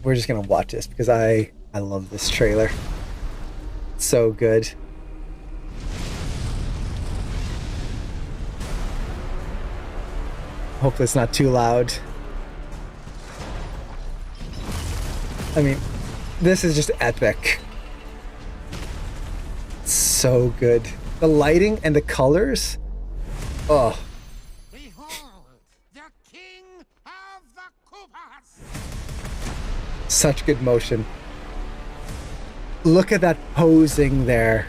we're just gonna watch this because I love this trailer. It's so good. Hope it's not too loud. I mean, this is just epic. It's so good. The lighting and the colors. Oh. Behold, the king of the Koopas! Such good motion. Look at that posing there.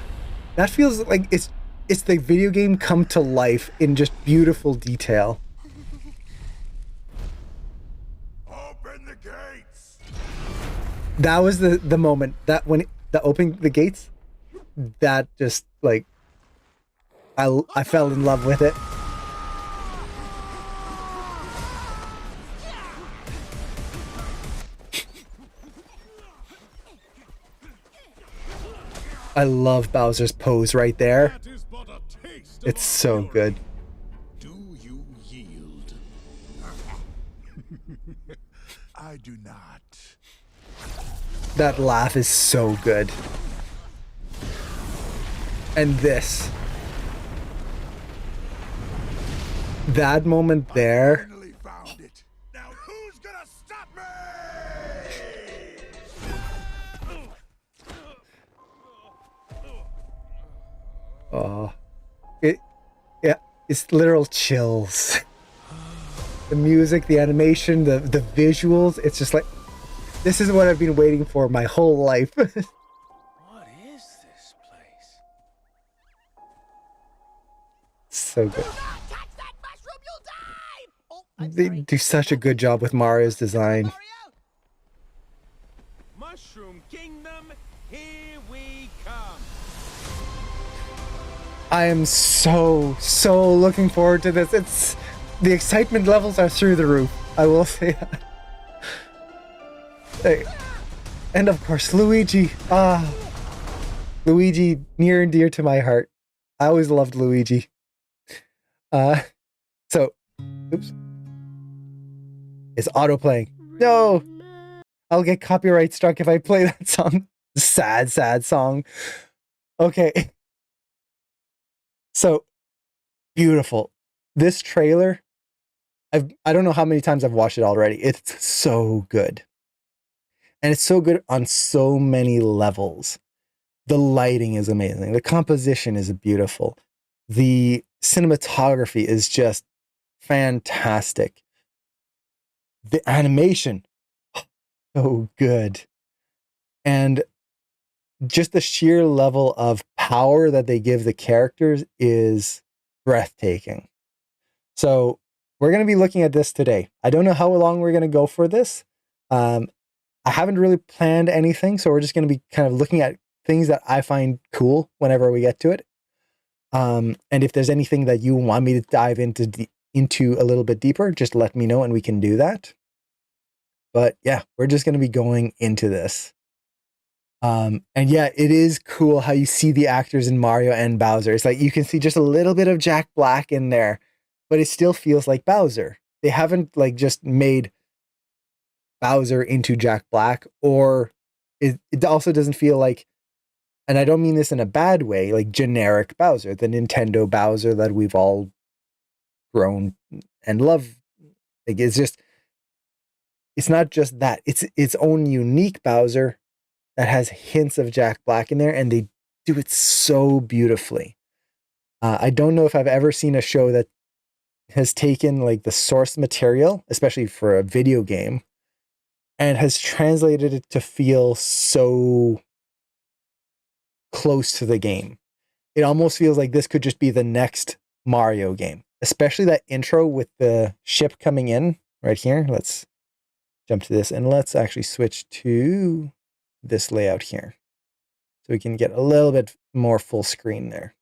That feels like it's the video game come to life in just beautiful detail. Open the gates! That was the moment that when the opening the gates, that just like I fell in love with it. I love Bowser's pose right there. That is but a taste of It's so our good. fury. Do you yield? I do not. That laugh is so good. And this. That moment there. Finally found it. Now who's gonna stop me? Oh. Yeah, it's literal chills. The music, the animation, the visuals, it's just like this is what I've been waiting for my whole life. What is this place? So good. Touch that mushroom, you'll die! Oh, I'm They sorry. do such a good job with Mario's design. Mario? Mushroom Kingdom, here we come. I am so looking forward to this. It's the excitement levels are through the roof. I will say that. Hey. And of course, Luigi. Luigi, near and dear to my heart. I always loved Luigi. So, oops. It's auto playing. No, I'll get copyright struck if I play that song. Sad song. Okay. So beautiful. This trailer, I don't know how many times I've watched it already. It's so good. And it's so good on so many levels. The lighting is amazing. The composition is beautiful. The cinematography is just fantastic. The animation, so good. And just the sheer level of power that they give the characters is breathtaking. So we're going to be looking at this today. I don't know how long we're going to go for this. I haven't really planned anything, so we're just going to be kind of looking at things that I find cool whenever we get to it. And if there's anything that you want me to dive into a little bit deeper, just let me know and we can do that. But yeah, we're just going to be going into this. And yeah, it is cool how you see the actors in Mario and Bowser. It's like you can see just a little bit of Jack Black in there, but it still feels like Bowser. They haven't like just made Bowser into Jack Black, or it also doesn't feel like, and I don't mean this in a bad way, like generic Bowser, the Nintendo Bowser that we've all grown and love. Like it's not just that. It's its own unique Bowser that has hints of Jack Black in there, and they do it so beautifully. I don't know if I've ever seen a show that has taken like the source material, especially for a video game, and has translated it to feel so close to the game. It almost feels like this could just be the next Mario game, especially that intro with the ship coming in right here. Let's jump to this and let's actually switch to this layout here so we can get a little bit more full screen there.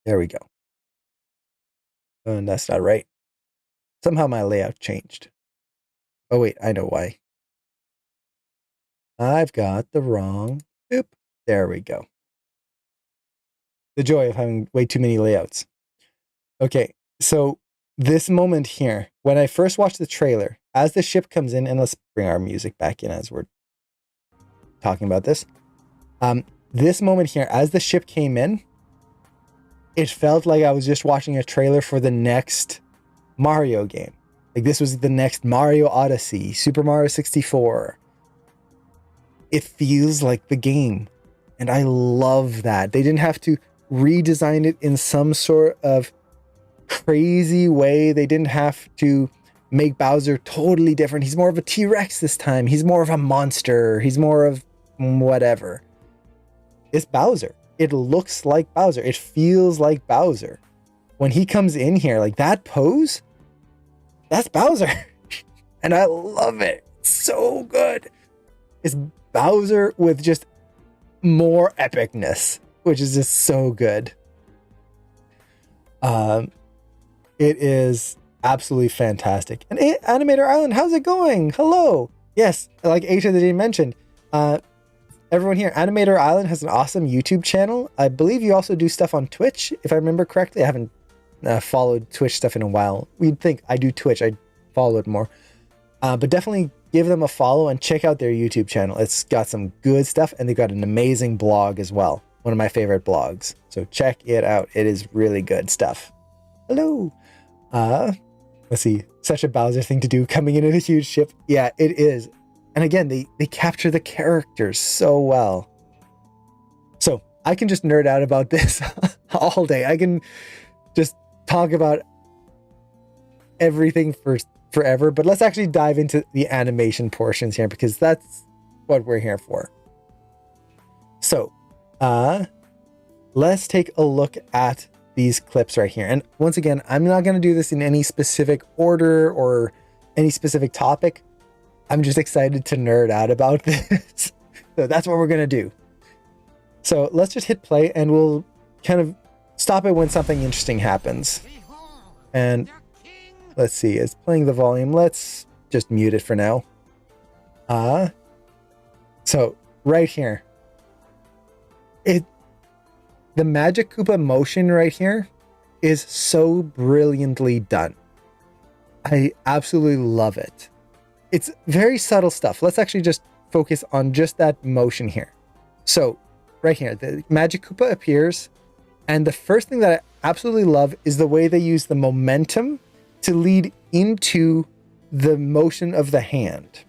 There we go. And that's not right. Somehow my layout changed. Oh wait, I know why. I've got the wrong. Oop. There we go. The joy of having way too many layouts. Okay, so this moment here, when I first watched the trailer, as the ship comes in, and let's bring our music back in as we're talking about this. This moment here, as the ship came in, it felt like I was just watching a trailer for the next Mario game. Like this was the next Mario Odyssey, Super Mario 64. It feels like the game. And I love that. They didn't have to redesign it in some sort of crazy way. They didn't have to make Bowser totally different. He's more of a T-Rex this time. He's more of a monster. He's more of whatever. It's Bowser. It looks like Bowser. It feels like Bowser. When he comes in here, like that pose, that's Bowser. And I love it. It's so good. It's Bowser with just more epicness, which is just so good. It is absolutely fantastic. And Animator Island, how's it going? Hello. Yes, like Aisha that mentioned, everyone here, Animator Island has an awesome YouTube channel. I believe you also do stuff on Twitch, if I remember correctly. I haven't followed Twitch stuff in a while. We'd think I do Twitch, I'd follow it more. But definitely give them a follow and check out their YouTube channel. It's got some good stuff, and they've got an amazing blog as well. One of my favorite blogs. So check it out. It is really good stuff. Hello. Let's see. Such a Bowser thing to do, coming in a huge ship. Yeah, it is. And again, they capture the characters so well. So I can just nerd out about this all day. I can just talk about everything for forever, but let's actually dive into the animation portions here, because that's what we're here for. So, let's take a look at these clips right here. And once again, I'm not going to do this in any specific order or any specific topic. I'm just excited to nerd out about this. So that's what we're going to do. So let's just hit play, and we'll kind of stop it when something interesting happens. And let's see, it's playing the volume. Let's just mute it for now. So right here, the Magic Koopa motion right here is so brilliantly done. I absolutely love it. It's very subtle stuff. Let's actually just focus on just that motion here. So right here, the Magic Koopa appears, and the first thing that I absolutely love is the way they use the momentum to lead into the motion of the hand.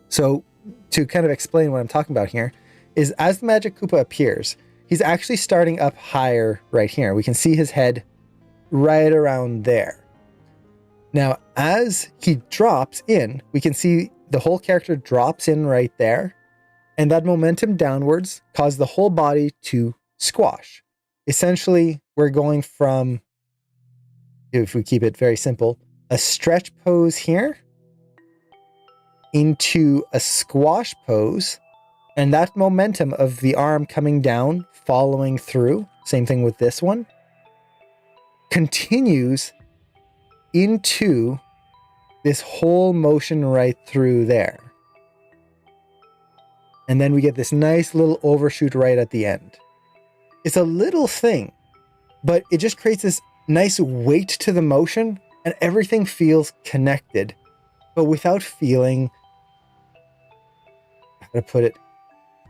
So to kind of explain what I'm talking about here is, as the Magic Koopa appears, he's actually starting up higher right here. We can see his head right around there. Now, as he drops in, we can see the whole character drops in right there, and that momentum downwards caused the whole body to squash. Essentially, we're going from, if we keep it very simple, a stretch pose here into a squash pose, and that momentum of the arm coming down, following through, same thing with this one, continues into this whole motion right through there. And then we get this nice little overshoot right at the end. It's a little thing, but it just creates this nice weight to the motion, and everything feels connected, but without feeling, how to put it,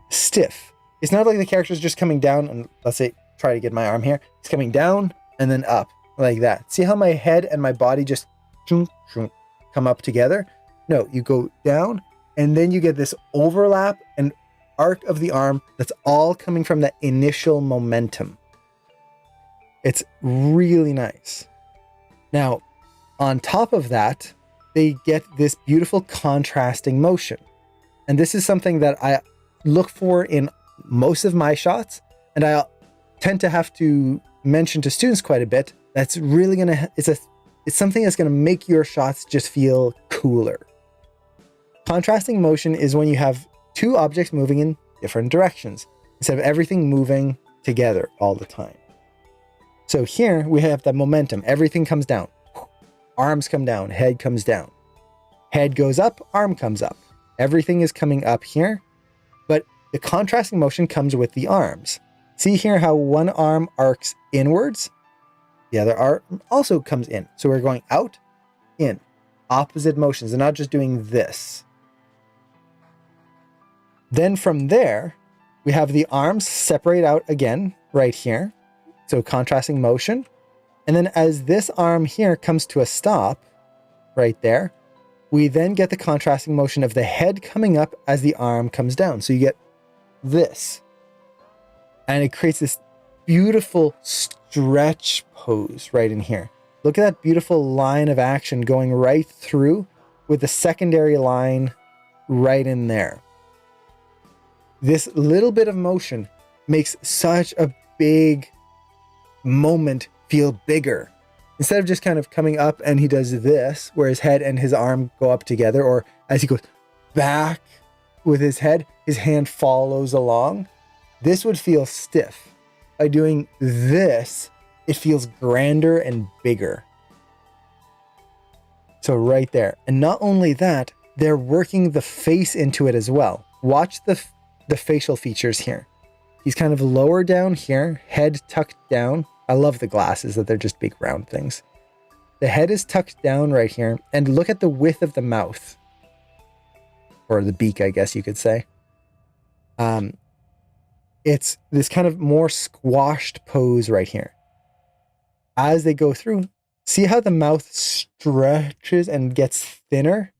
stiff. It's not like the character's just coming down, and let's say, try to get my arm here. It's coming down and then up like that. See how my head and my body just come up together? No, you go down, and then you get this overlap and arc of the arm that's all coming from that initial momentum. It's really nice. Now, on top of that, they get this beautiful contrasting motion. And this is something that I look for in most of my shots, and I tend to have to mention to students quite a bit. That's really gonna, it's something that's gonna make your shots just feel cooler. Contrasting motion is when you have two objects moving in different directions, instead of everything moving together all the time. So here we have the momentum. Everything comes down. Arms come down, head comes down. Head goes up, arm comes up. Everything is coming up here, but the contrasting motion comes with the arms. See here how one arm arcs inwards? The other arm also comes in. So we're going out, in, opposite motions. They're not just doing this. Then from there, we have the arms separate out again right here. So contrasting motion. And then as this arm here comes to a stop right there, we then get the contrasting motion of the head coming up as the arm comes down. So you get this. And it creates this beautiful stretch pose right in here. Look at that beautiful line of action going right through with the secondary line right in there. This little bit of motion makes such a big moment feel bigger. Instead of just kind of coming up and he does this, where his head and his arm go up together, or as he goes back with his head, his hand follows along. This would feel stiff. By doing this, it feels grander and bigger. So right there. And not only that, they're working the face into it as well. Watch the facial features here. He's kind of lower down here, head tucked down. I love the glasses, that they're just big round things. The head is tucked down right here, and look at the width of the mouth. Or the beak, I guess you could say. It's this kind of more squashed pose right here. As they go through, see how the mouth stretches and gets thinner?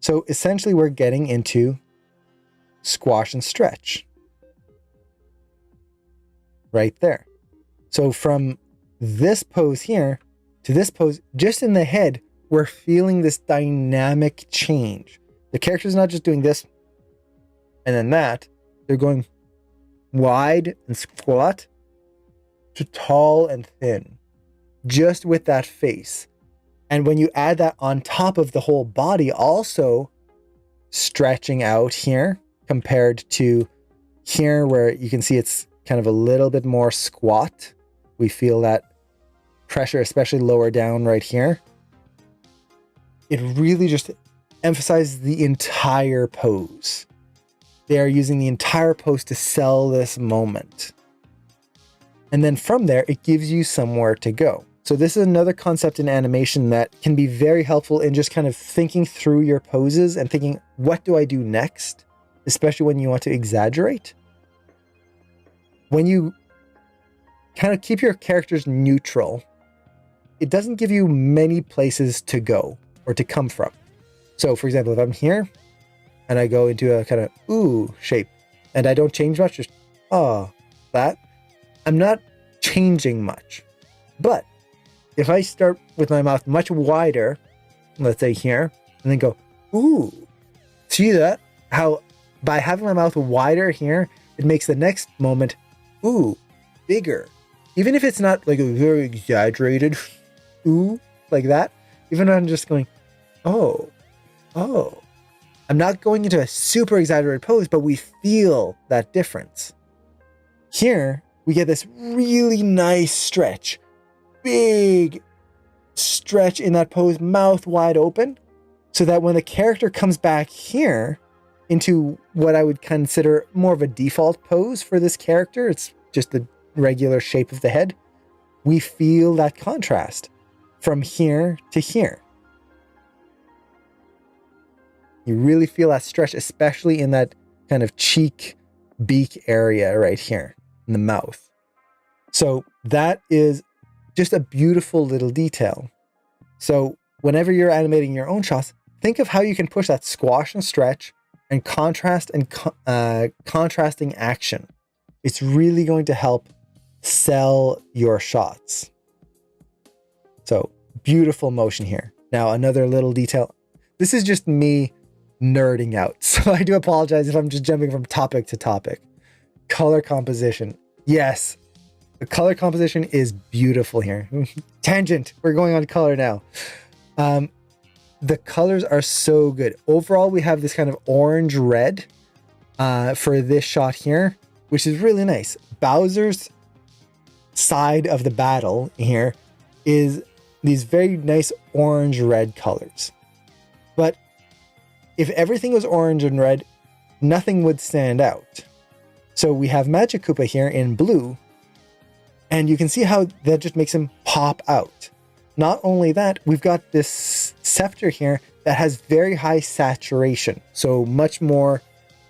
So essentially we're getting into squash and stretch. Right there. So from this pose here to this pose, just in the head, we're feeling this dynamic change. The character's not just doing this and then that. They're going wide and squat to tall and thin, just with that face. And when you add that on top of the whole body, also stretching out here compared to here, where you can see it's kind of a little bit more squat. We feel that pressure, especially lower down right here. It really just emphasizes the entire pose. They are using the entire pose to sell this moment. And then from there, it gives you somewhere to go. So this is another concept in animation that can be very helpful in just kind of thinking through your poses and thinking, what do I do next? Especially when you want to exaggerate. When you kind of keep your characters neutral, it doesn't give you many places to go or to come from. So for example, if I'm here and I go into a kind of ooh shape and I don't change much, just that, I'm not changing much. But if I start with my mouth much wider, let's say here, and then go ooh, see that? How by having my mouth wider here, it makes the next moment ooh, bigger. Even if it's not like a very exaggerated ooh, like that, even if I'm just going, oh. I'm not going into a super exaggerated pose, but we feel that difference. Here, we get this really nice stretch. Big stretch in that pose, mouth wide open, so that when the character comes back here into what I would consider more of a default pose for this character, it's just the regular shape of the head, we feel that contrast from here to here. You really feel that stretch, especially in that kind of cheek, beak area right here in the mouth. So that is just a beautiful little detail. So whenever you're animating your own shots, think of how you can push that squash and stretch and contrast and contrasting action. It's really going to help sell your shots. So beautiful motion here. Now another little detail. This is just me nerding out, so I do apologize if I'm just jumping from topic to topic. Color composition. Yes, the color composition is beautiful here. Tangent. We're going on color now. The colors are so good. Overall, we have this kind of orange red for this shot here, which is really nice. Bowser's side of the battle here is these very nice orange red colors. But if everything was orange and red, nothing would stand out. So we have Magic Koopa here in blue, and you can see how that just makes him pop out. Not only that, we've got this scepter here that has very high saturation, so much more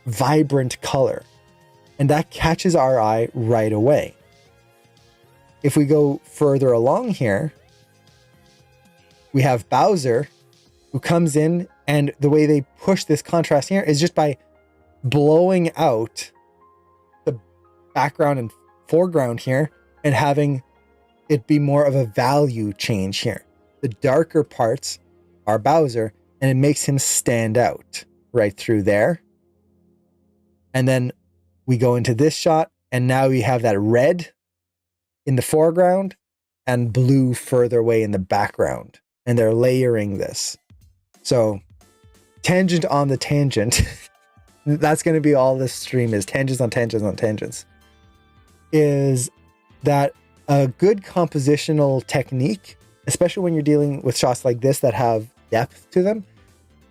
vibrant color. And that catches our eye right away. If we go further along here, we have Bowser, who comes in, and the way they push this contrast here is just by blowing out the background and foreground here and having it be more of a value change here. The darker parts are Bowser, and it makes him stand out right through there. And then we go into this shot, and now we have that red in the foreground and blue further away in the background. And they're layering this. So, tangent on the tangent. That's going to be all this stream is, tangents on tangents on tangents. Is that a good compositional technique, especially when you're dealing with shots like this that have depth to them,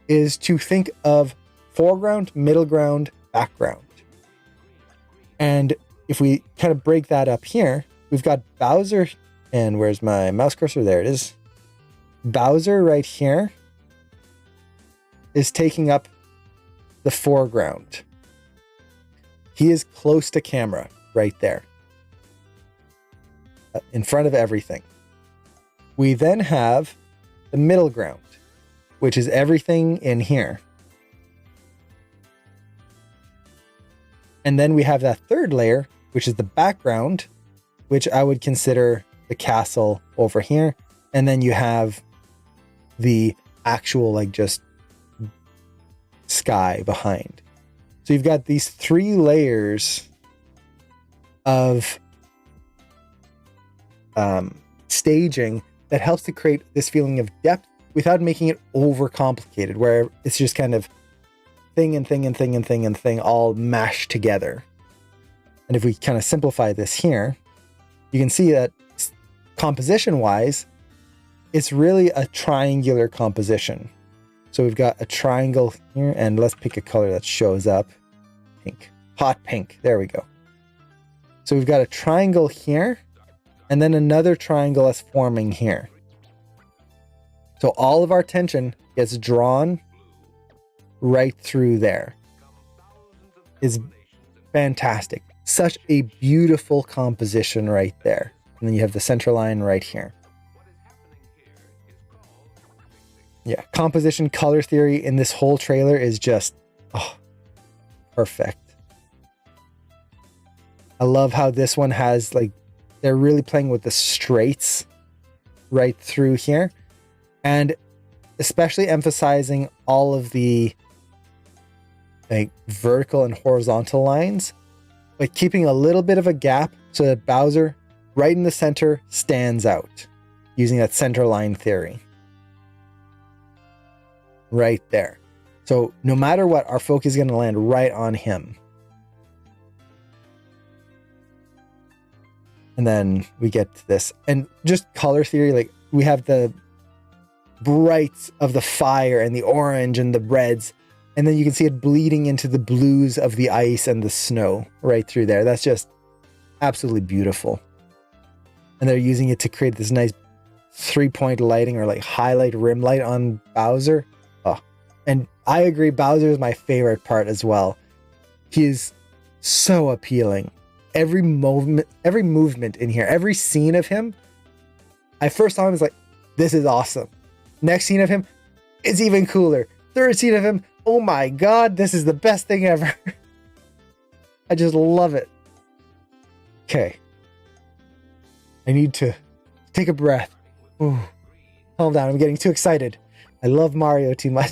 is to think of foreground, middle ground, background. And if we kind of break that up here, we've got Bowser, and where's my mouse cursor? There it is. Bowser right here is taking up the foreground. He is close to camera right there, in front of everything. We then have the middle ground, which is everything in here. And then we have that third layer, which is the background, which I would consider the castle over here. And then you have the actual, like, just sky behind. So you've got these three layers of staging that helps to create this feeling of depth without making it overcomplicated, where it's just kind of thing and thing and thing and thing and thing all mashed together. And if we kind of simplify this here, you can see that composition wise, it's really a triangular composition. So we've got a triangle here, and let's pick a color that shows up. Pink, hot pink. There we go. So we've got a triangle here, and then another triangle that's forming here. So all of our tension gets drawn right through there. It's fantastic. Such a beautiful composition right there. And then you have the center line right here. Yeah, composition color theory in this whole trailer is just, oh, perfect. I love how this one has, like, they're really playing with the straights right through here. And especially emphasizing all of the, like, vertical and horizontal lines, but keeping a little bit of a gap so that Bowser right in the center stands out using that center line theory. Right there. So no matter what, our focus is going to land right on him. And then we get to this. And just color theory, like, we have the brights of the fire and the orange and the reds. And then you can see it bleeding into the blues of the ice and the snow right through there. That's just absolutely beautiful. And they're using it to create this nice 3-point lighting, or like highlight rim light on Bowser. Oh, and I agree, Bowser is my favorite part as well. He is so appealing. Every movement in here, every scene of him, I first saw him as like, this is awesome. Next scene of him, it's even cooler. Third scene of him, oh my God, this is the best thing ever. I just love it. Okay. I need to take a breath. Ooh, calm down. I'm getting too excited. I love Mario too much.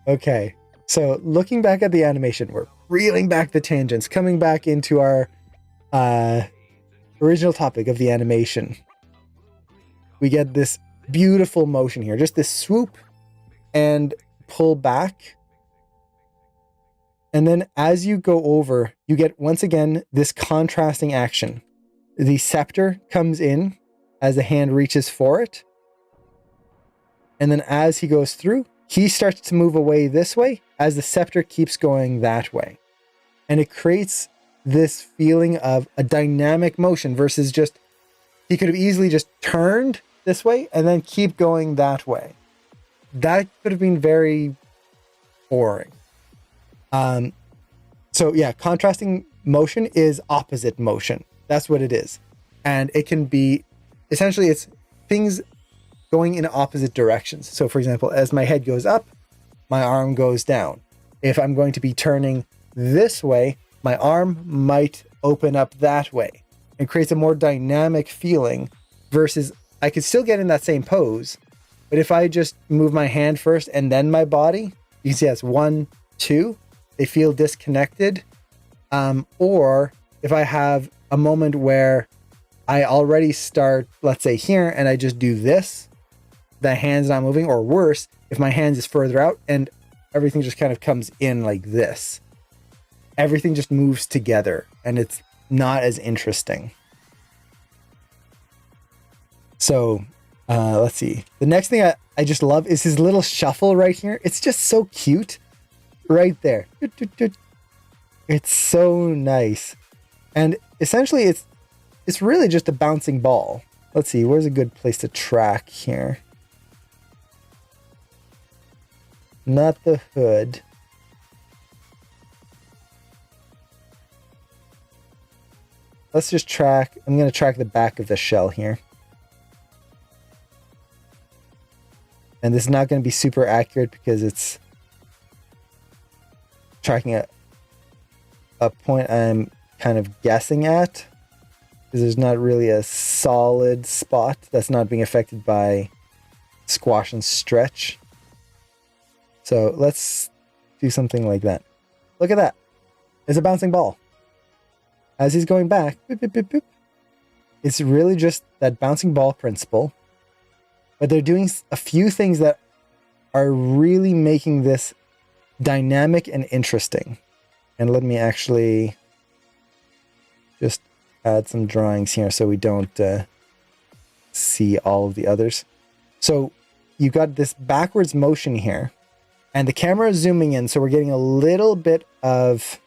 Okay. So looking back at the animation, we're reeling back the tangents, coming back into our original topic of the animation. We get this beautiful motion here, just this swoop and pull back. And then as you go over, you get once again this contrasting action. The scepter comes in as the hand reaches for it. And then as he goes through, he starts to move away this way as the scepter keeps going that way. And it creates this feeling of a dynamic motion versus just, he could have easily just turned this way and then keep going that way. That could have been very boring. So yeah, contrasting motion is opposite motion. That's what it is. And it can be, essentially it's things going in opposite directions. So for example, as my head goes up, my arm goes down. If I'm going to be turning this way, my arm might open up that way. It creates a more dynamic feeling versus I could still get in that same pose, but if I just move my hand first and then my body, you can see that's 1, 2, they feel disconnected. Or if I have a moment where I already start, let's say here, and I just do this, the hand's not moving, or worse, if my hand is further out and everything just kind of comes in like this, everything just moves together and it's not as interesting. So let's see. The next thing I just love is his little shuffle right here. It's just so cute right there. It's so nice. And essentially it's really just a bouncing ball. Let's see, where's a good place to track here? Not the hood. Let's just track. I'm going to track the back of the shell here. And this is not going to be super accurate because it's tracking a point I'm kind of guessing at. Because there's not really a solid spot that's not being affected by squash and stretch. So let's do something like that. Look at that. It's a bouncing ball. As he's going back, boop, boop, boop, boop. It's really just that bouncing ball principle. But they're doing a few things that are really making this dynamic and interesting. And let me actually just add some drawings here so we don't see all of the others. So you got this backwards motion here. And the camera is zooming in, so we're getting a little bit of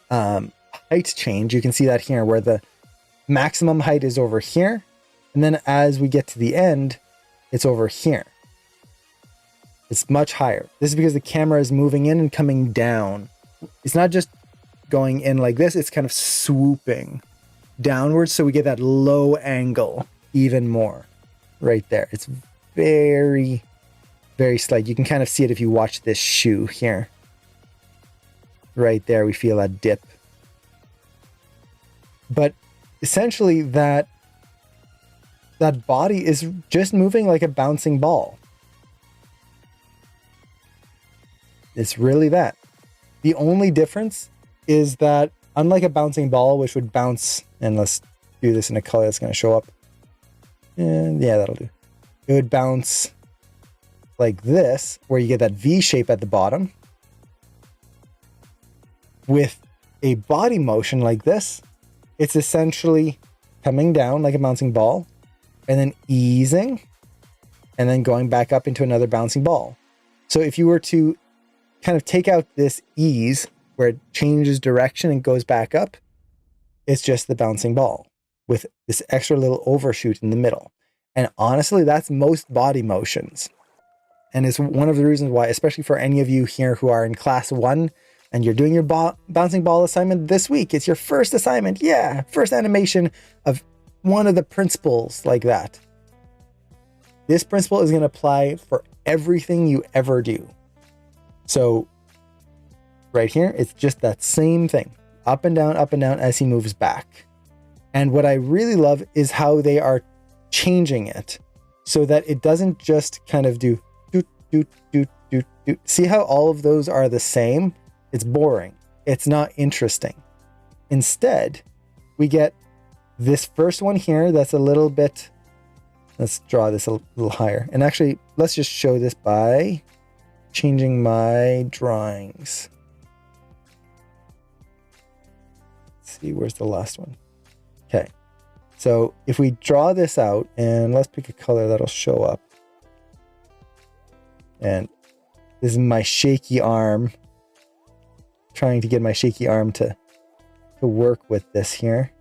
height change. You can see that here, where the maximum height is over here. And then as we get to the end, it's over here. It's much higher. This is because the camera is moving in and coming down. It's not just going in like this, it's kind of swooping downwards. So we get that low angle even more right there. It's very, very slight. You can kind of see it if you watch this shoe here. Right there, we feel that dip. But essentially that body is just moving like a bouncing ball. It's really that. The only difference is that unlike a bouncing ball, which would bounce, and let's do this in a color that's going to show up. And yeah, that'll do. It would bounce like this, where you get that V shape at the bottom. With a body motion like this, it's essentially coming down like a bouncing ball, and then easing, and then going back up into another bouncing ball. So if you were to kind of take out this ease, where it changes direction and goes back up, it's just the bouncing ball with this extra little overshoot in the middle. And honestly, that's most body motions. And it's one of the reasons why, especially for any of you here who are in class 1 and you're doing your bouncing ball assignment this week, it's your first assignment. Yeah, first animation of one of the principles like that. This principle is going to apply for everything you ever do. So right here, it's just that same thing, up and down as he moves back. And what I really love is how they are changing it so that it doesn't just kind of do doot, doot, doot, doot, doot. See how all of those are the same? It's boring. It's not interesting. Instead, we get this first one here that's a little bit, let's draw this a little higher. And actually, let's just show this by changing my drawings. Let's see, where's the last one? Okay. So if we draw this out, and let's pick a color that'll show up. And this is my shaky arm. Trying to get my shaky arm to work with this here.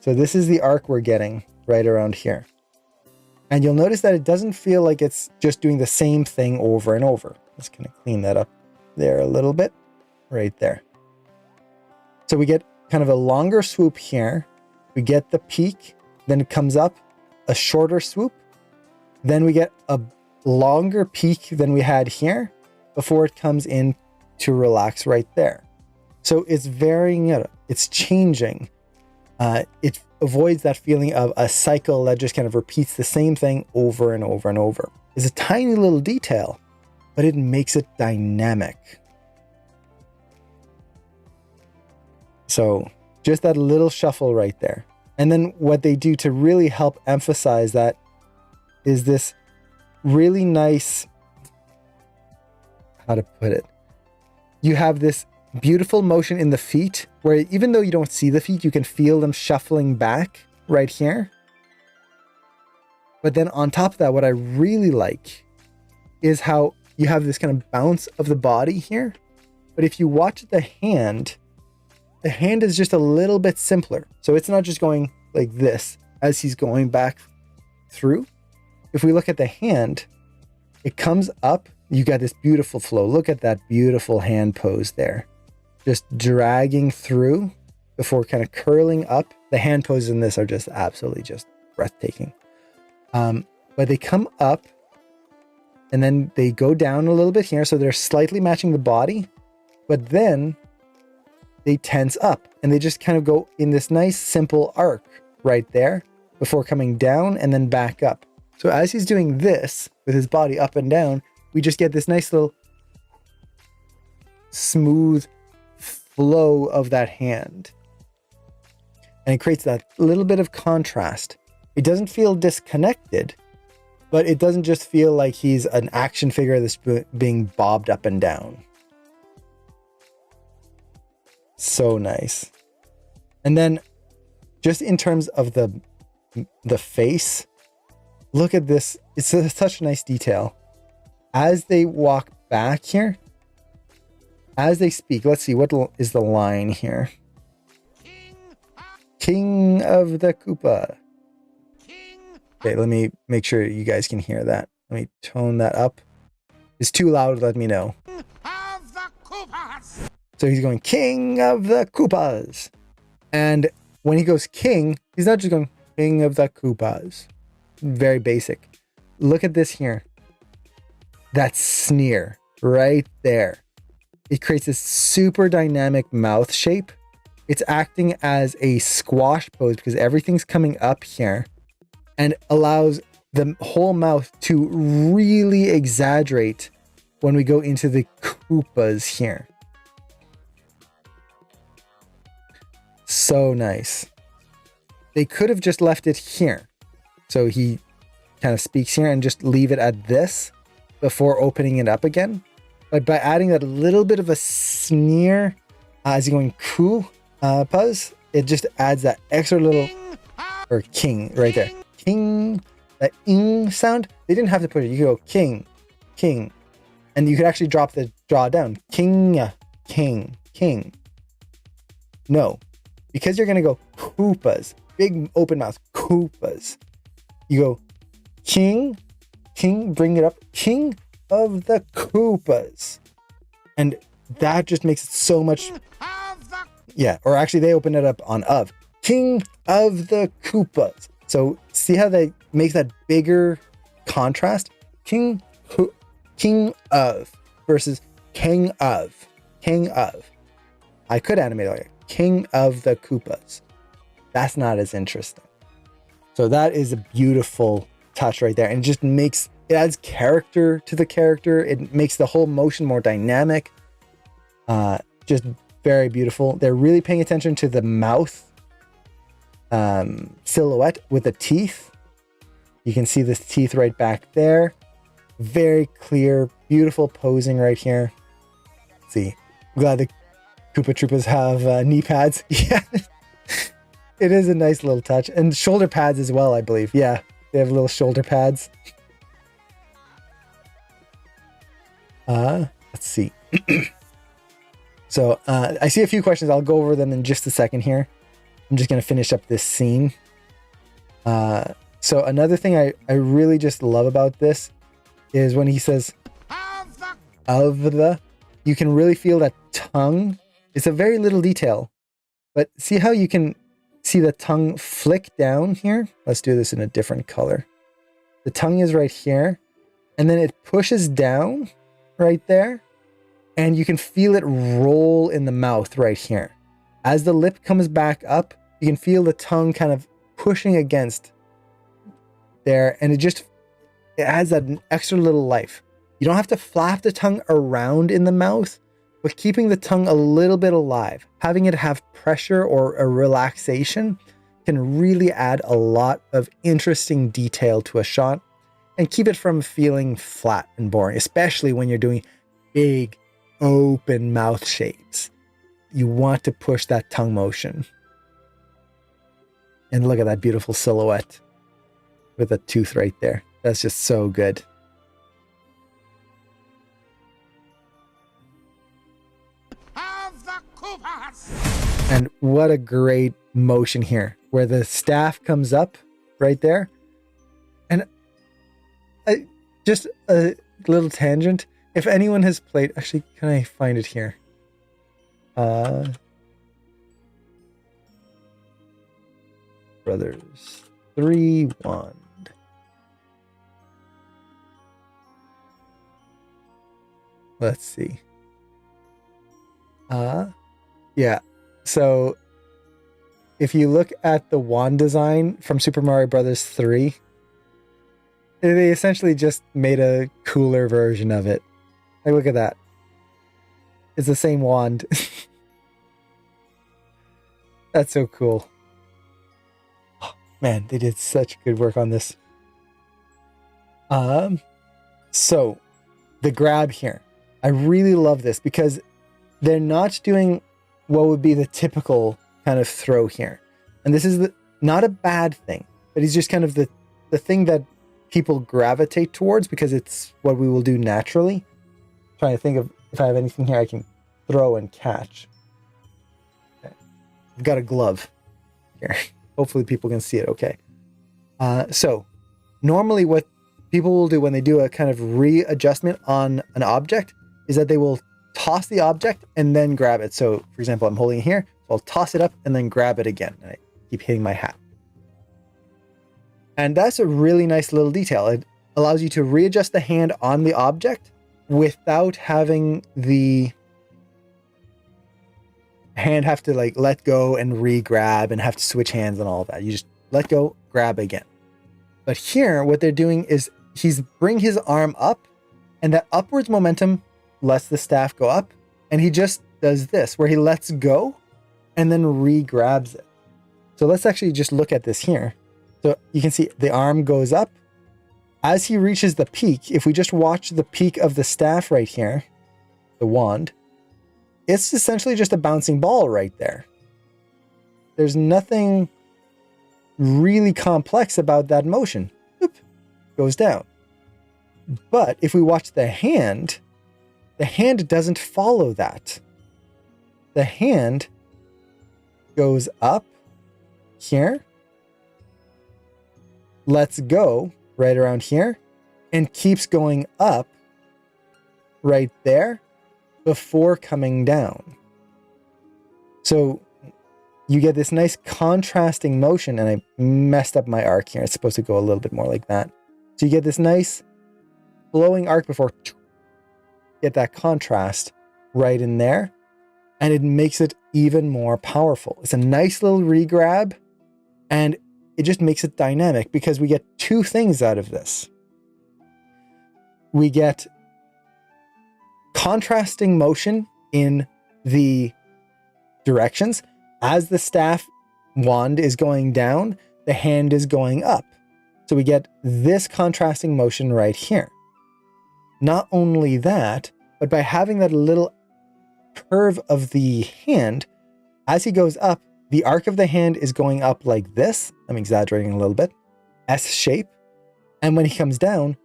So this is the arc we're getting right around here. And you'll notice that it doesn't feel like it's just doing the same thing over and over. Just gonna clean that up there a little bit, right there. So we get kind of a longer swoop here. We get the peak, then it comes up, a shorter swoop. Then we get a longer peak than we had here before it comes in to relax right there. So it's varying it, it's changing. It avoids that feeling of a cycle that just kind of repeats the same thing over and over and over. It's a tiny little detail, but it makes it dynamic. So just that little shuffle right there. And then what they do to really help emphasize that is this really nice, how to put it? You have this beautiful motion in the feet where even though you don't see the feet, you can feel them shuffling back right here. But then on top of that, what I really like is how you have this kind of bounce of the body here. But if you watch the hand is just a little bit simpler. So it's not just going like this as he's going back through. If we look at the hand, it comes up. You got this beautiful flow. Look at that beautiful hand pose there. Just dragging through before kind of curling up. The hand poses in this are just absolutely just breathtaking. But they come up and then they go down a little bit here. So they're slightly matching the body, but then they tense up and they just kind of go in this nice simple arc right there before coming down and then back up. So as he's doing this with his body up and down, we just get this nice little smooth flow of that hand. And it creates that little bit of contrast. It doesn't feel disconnected, but it doesn't just feel like he's an action figure that's being bobbed up and down. So nice. And then just in terms of the face, look at this. It's such a nice detail. As they walk back here, as they speak, let's see, what is the line here? King of the Koopa. Okay, let me make sure you guys can hear that. Let me tone that up. If it's too loud, let me know. Of the Koopas! So he's going, King of the Koopas. And when he goes king, he's not just going, King of the Koopas. Very basic. Look at this here. That sneer right there. It creates this super dynamic mouth shape. It's acting as a squash pose because everything's coming up here and allows the whole mouth to really exaggerate when we go into the Koopas here. So nice. They could have just left it here. So he kind of speaks here and just leave it at this before opening it up again. But by adding that little bit of a sneer as he going cool puzz, it just adds that extra little, or king right there. King, that ing sound. They didn't have to put it. You could go king, king. And you could actually drop the jaw down. King, king, king. No. Because you're going to go Koopas, big open mouth, Koopas. You go king, bring it up, King of the Koopas. And that just makes it so much. Yeah, or actually they open it up on of. King of the Koopas. So see how they makes that bigger contrast? King of versus King of. King of. I could animate it like King of the Koopas. That's not as interesting. So that is a beautiful touch right there. And it just makes, it adds character to the character. It makes the whole motion more dynamic. Just very beautiful. They're really paying attention to the mouth silhouette with the teeth. You can see the teeth right back there. Very clear, beautiful posing right here. Let's see, I'm glad the Koopa Troopas have knee pads. Yeah, it is a nice little touch. And shoulder pads as well, I believe. Yeah, they have little shoulder pads. Let's see. So I see a few questions. I'll go over them in just a second here. I'm just going to finish up this scene. So another thing I really just love about this is when he says, of the, you can really feel that tongue. It's a very little detail, but see how you can see the tongue flick down here? Let's do this in a different color. The tongue is right here, and then it pushes down right there, and you can feel it roll in the mouth right here. As the lip comes back up, you can feel the tongue kind of pushing against there, and it adds that extra little life. You don't have to flap the tongue around in the mouth, but keeping the tongue a little bit alive, having it have pressure or a relaxation can really add a lot of interesting detail to a shot and keep it from feeling flat and boring, especially when you're doing big open mouth shapes. You want to push that tongue motion. And look at that beautiful silhouette with a tooth right there. That's just so good. And what a great motion here, where the staff comes up right there. And just a little tangent. If anyone has played, actually, can I find it here? Brothers 3 wand. Let's see. Yeah. So if you look at the wand design from Super Mario Brothers 3, they essentially just made a cooler version of it. Like, look at that. It's the same wand. That's so cool. Oh, man, they did such good work on this. So the grab here. I really love this because they're not doing what would be the typical kind of throw here. And this is not a bad thing, but it's just kind of the thing that people gravitate towards because it's what we will do naturally. I'm trying to think of if I have anything here I can throw and catch. Okay. I've got a glove here. Hopefully people can see it okay. So normally what people will do when they do a kind of readjustment on an object is that they will toss the object and then grab it. So for example, I'm holding it here, so I'll toss it up and then grab it again. And I keep hitting my hat. And that's a really nice little detail. It allows you to readjust the hand on the object without having the hand have to like let go and re-grab and have to switch hands and all of that. You just let go, grab again. But here, what they're doing is he's bring his arm up, and that upwards momentum lets the staff go up, and he just does this where he lets go and then re-grabs it. So let's actually just look at this here. So you can see the arm goes up as he reaches the peak. If we just watch the peak of the staff right here, the wand, it's essentially just a bouncing ball right there. There's nothing really complex about that motion. Oop, goes down. But if we watch the hand doesn't follow that. The hand goes up here, lets go right around here, and keeps going up right there before coming down. So you get this nice contrasting motion, and I messed up my arc here. It's supposed to go a little bit more like that. So you get this nice flowing arc before get that contrast right in there, and it makes it even more powerful. It's a nice little re-grab, and it just makes it dynamic because we get two things out of this. We get contrasting motion in the directions. As the staff wand is going down, the hand is going up. So we get this contrasting motion right here. Not only that, but by having that little curve of the hand, as he goes up, the arc of the hand is going up like this. I'm exaggerating a little bit. S shape. And when he comes down,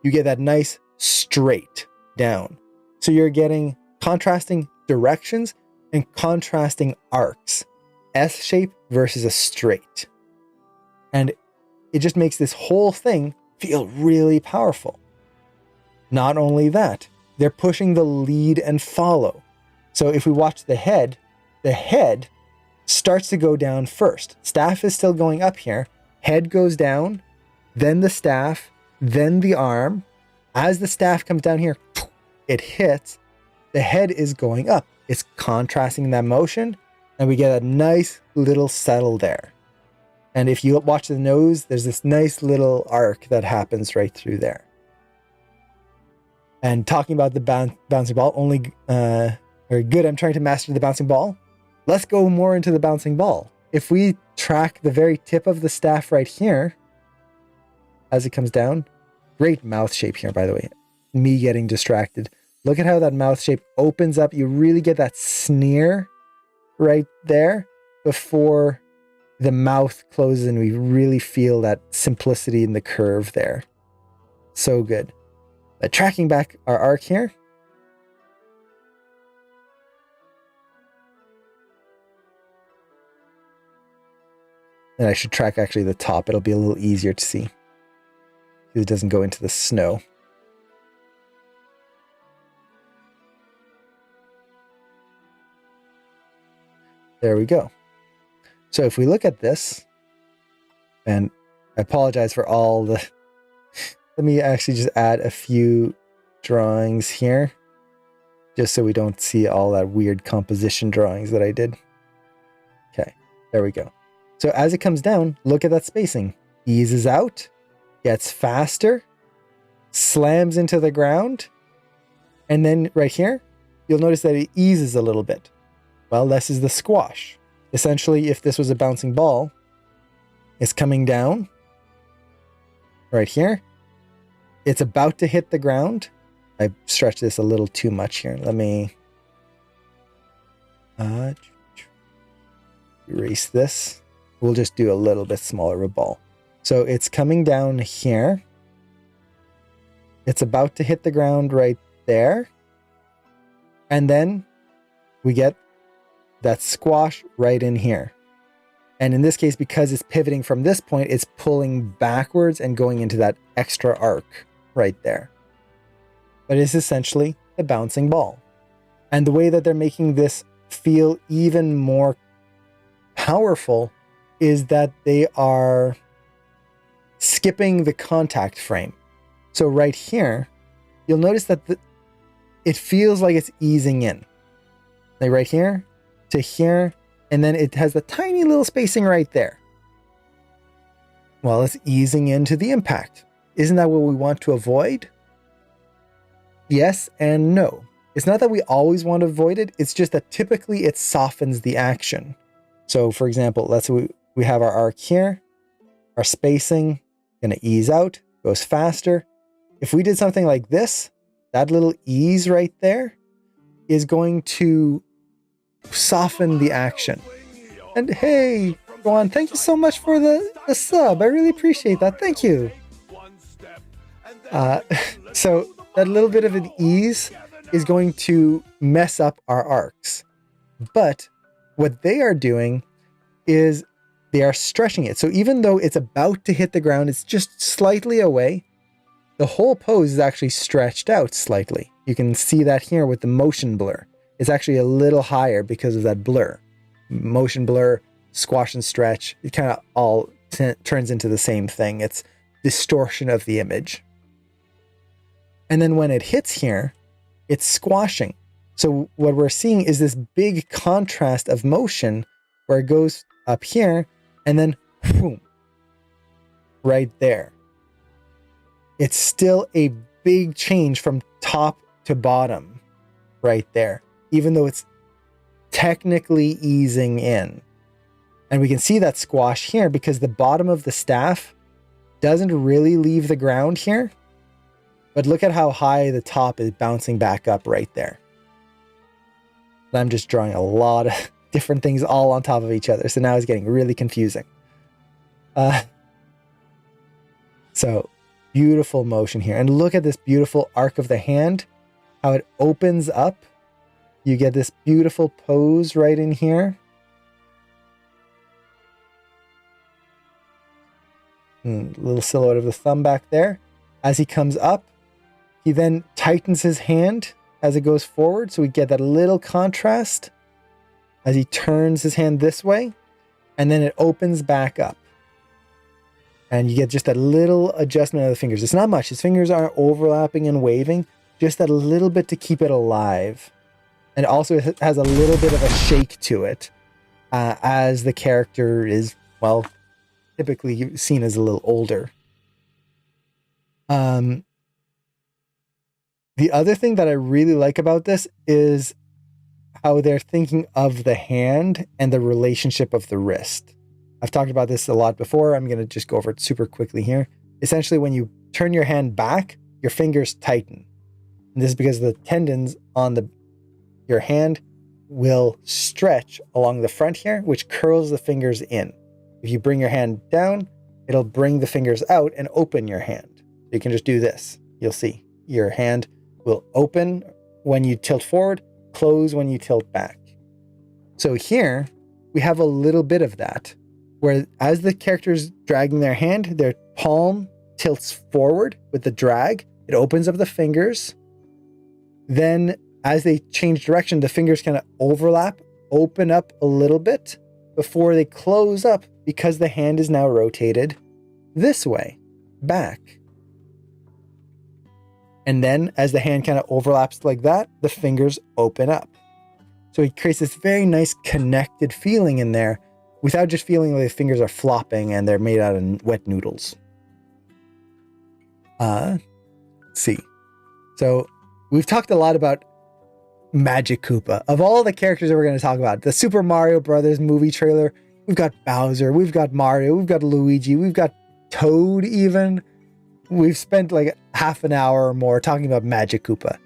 you get that nice straight down. So you're getting contrasting directions and contrasting arcs S shape versus a straight. And it just makes this whole thing feel really powerful. Not only that, they're pushing the lead and follow. So if we watch the head starts to go down first. Staff is still going up here. Head goes down, then the staff, then the arm. As the staff comes down here, it hits. The head is going up. It's contrasting that motion, and we get a nice little settle there. And if you watch the nose, there's this nice little arc that happens right through there. And talking about the bouncing ball, very good. I'm trying to master the bouncing ball. Let's go more into the bouncing ball. If we track the very tip of the staff right here, as it comes down, great mouth shape here, by the way. Me getting distracted. Look at how that mouth shape opens up. You really get that sneer right there before the mouth closes, and we really feel that simplicity in the curve there. So good. But tracking back our arc here. And I should track actually the top. It'll be a little easier to see, because it doesn't go into the snow. There we go. So if we look at this, and I apologize for all the... Let me actually just add a few drawings here, just so we don't see all that weird composition drawings that I did. Okay, there we go. So as it comes down, look at that spacing. Eases out, gets faster, slams into the ground, and then right here, you'll notice that it eases a little bit. Well, this is the squash. Essentially, if this was a bouncing ball, it's coming down right here. It's about to hit the ground. I stretched this a little too much here. Let me erase this. We'll just do a little bit smaller of a ball. So it's coming down here. It's about to hit the ground right there. And then we get that squash right in here. And in this case, because it's pivoting from this point, it's pulling backwards and going into that extra arc right there. But it's essentially a bouncing ball. And the way that they're making this feel even more powerful is that they are skipping the contact frame. So right here, you'll notice that it feels like it's easing in. Like right here to here, and then it has the tiny little spacing right there. Well, it's easing into the impact. Isn't that what we want to avoid? Yes and no. It's not that we always want to avoid it. It's just that typically it softens the action. So for example, let's say we have our arc here, our spacing, gonna ease out, goes faster. If we did something like this, that little ease right there is going to soften the action. And hey, Juan, thank you so much for the sub. I really appreciate that. Thank you. So that little bit of an ease is going to mess up our arcs. But what they are doing is they are stretching it. So even though it's about to hit the ground, it's just slightly away. The whole pose is actually stretched out slightly. You can see that here with the motion blur. It's actually a little higher because of that blur. Motion blur, squash and stretch, it kind of all turns into the same thing. It's distortion of the image. And then when it hits here, it's squashing. So what we're seeing is this big contrast of motion where it goes up here and then boom, right there. It's still a big change from top to bottom right there, even though it's technically easing in. And we can see that squash here because the bottom of the staff doesn't really leave the ground here. But look at how high the top is bouncing back up right there. And I'm just drawing a lot of different things all on top of each other. So now it's getting really confusing. So beautiful motion here. And look at this beautiful arc of the hand, how it opens up. You get this beautiful pose right in here. Little silhouette of the thumb back there. As he comes up, he then tightens his hand as it goes forward. So we get that little contrast as he turns his hand this way. And then it opens back up. And you get just that little adjustment of the fingers. It's not much. His fingers aren't overlapping and waving. Just that little bit to keep it alive. And also it has a little bit of a shake to it. As the character is, well, typically seen as a little older. The other thing that I really like about this is how they're thinking of the hand and the relationship of the wrist. I've talked about this a lot before. I'm going to just go over it super quickly here. Essentially, when you turn your hand back, your fingers tighten. And this is because the tendons on your hand will stretch along the front here, which curls the fingers in. If you bring your hand down, it'll bring the fingers out and open your hand. You can just do this. You'll see your hand will open when you tilt forward, close when you tilt back. So here we have a little bit of that, where as the character's dragging their hand, their palm tilts forward with the drag. It opens up the fingers. Then as they change direction, the fingers kind of overlap, open up a little bit before they close up because the hand is now rotated this way, back. And then as the hand kind of overlaps like that, the fingers open up. So it creates this very nice connected feeling in there without just feeling like the fingers are flopping and they're made out of wet noodles. Let's see. So we've talked a lot about Magic Koopa. Of all the characters that we're going to talk about, the Super Mario Brothers movie trailer, we've got Bowser, we've got Mario, we've got Luigi, we've got Toad even. We've spent like half an hour or more talking about Magic Koopa.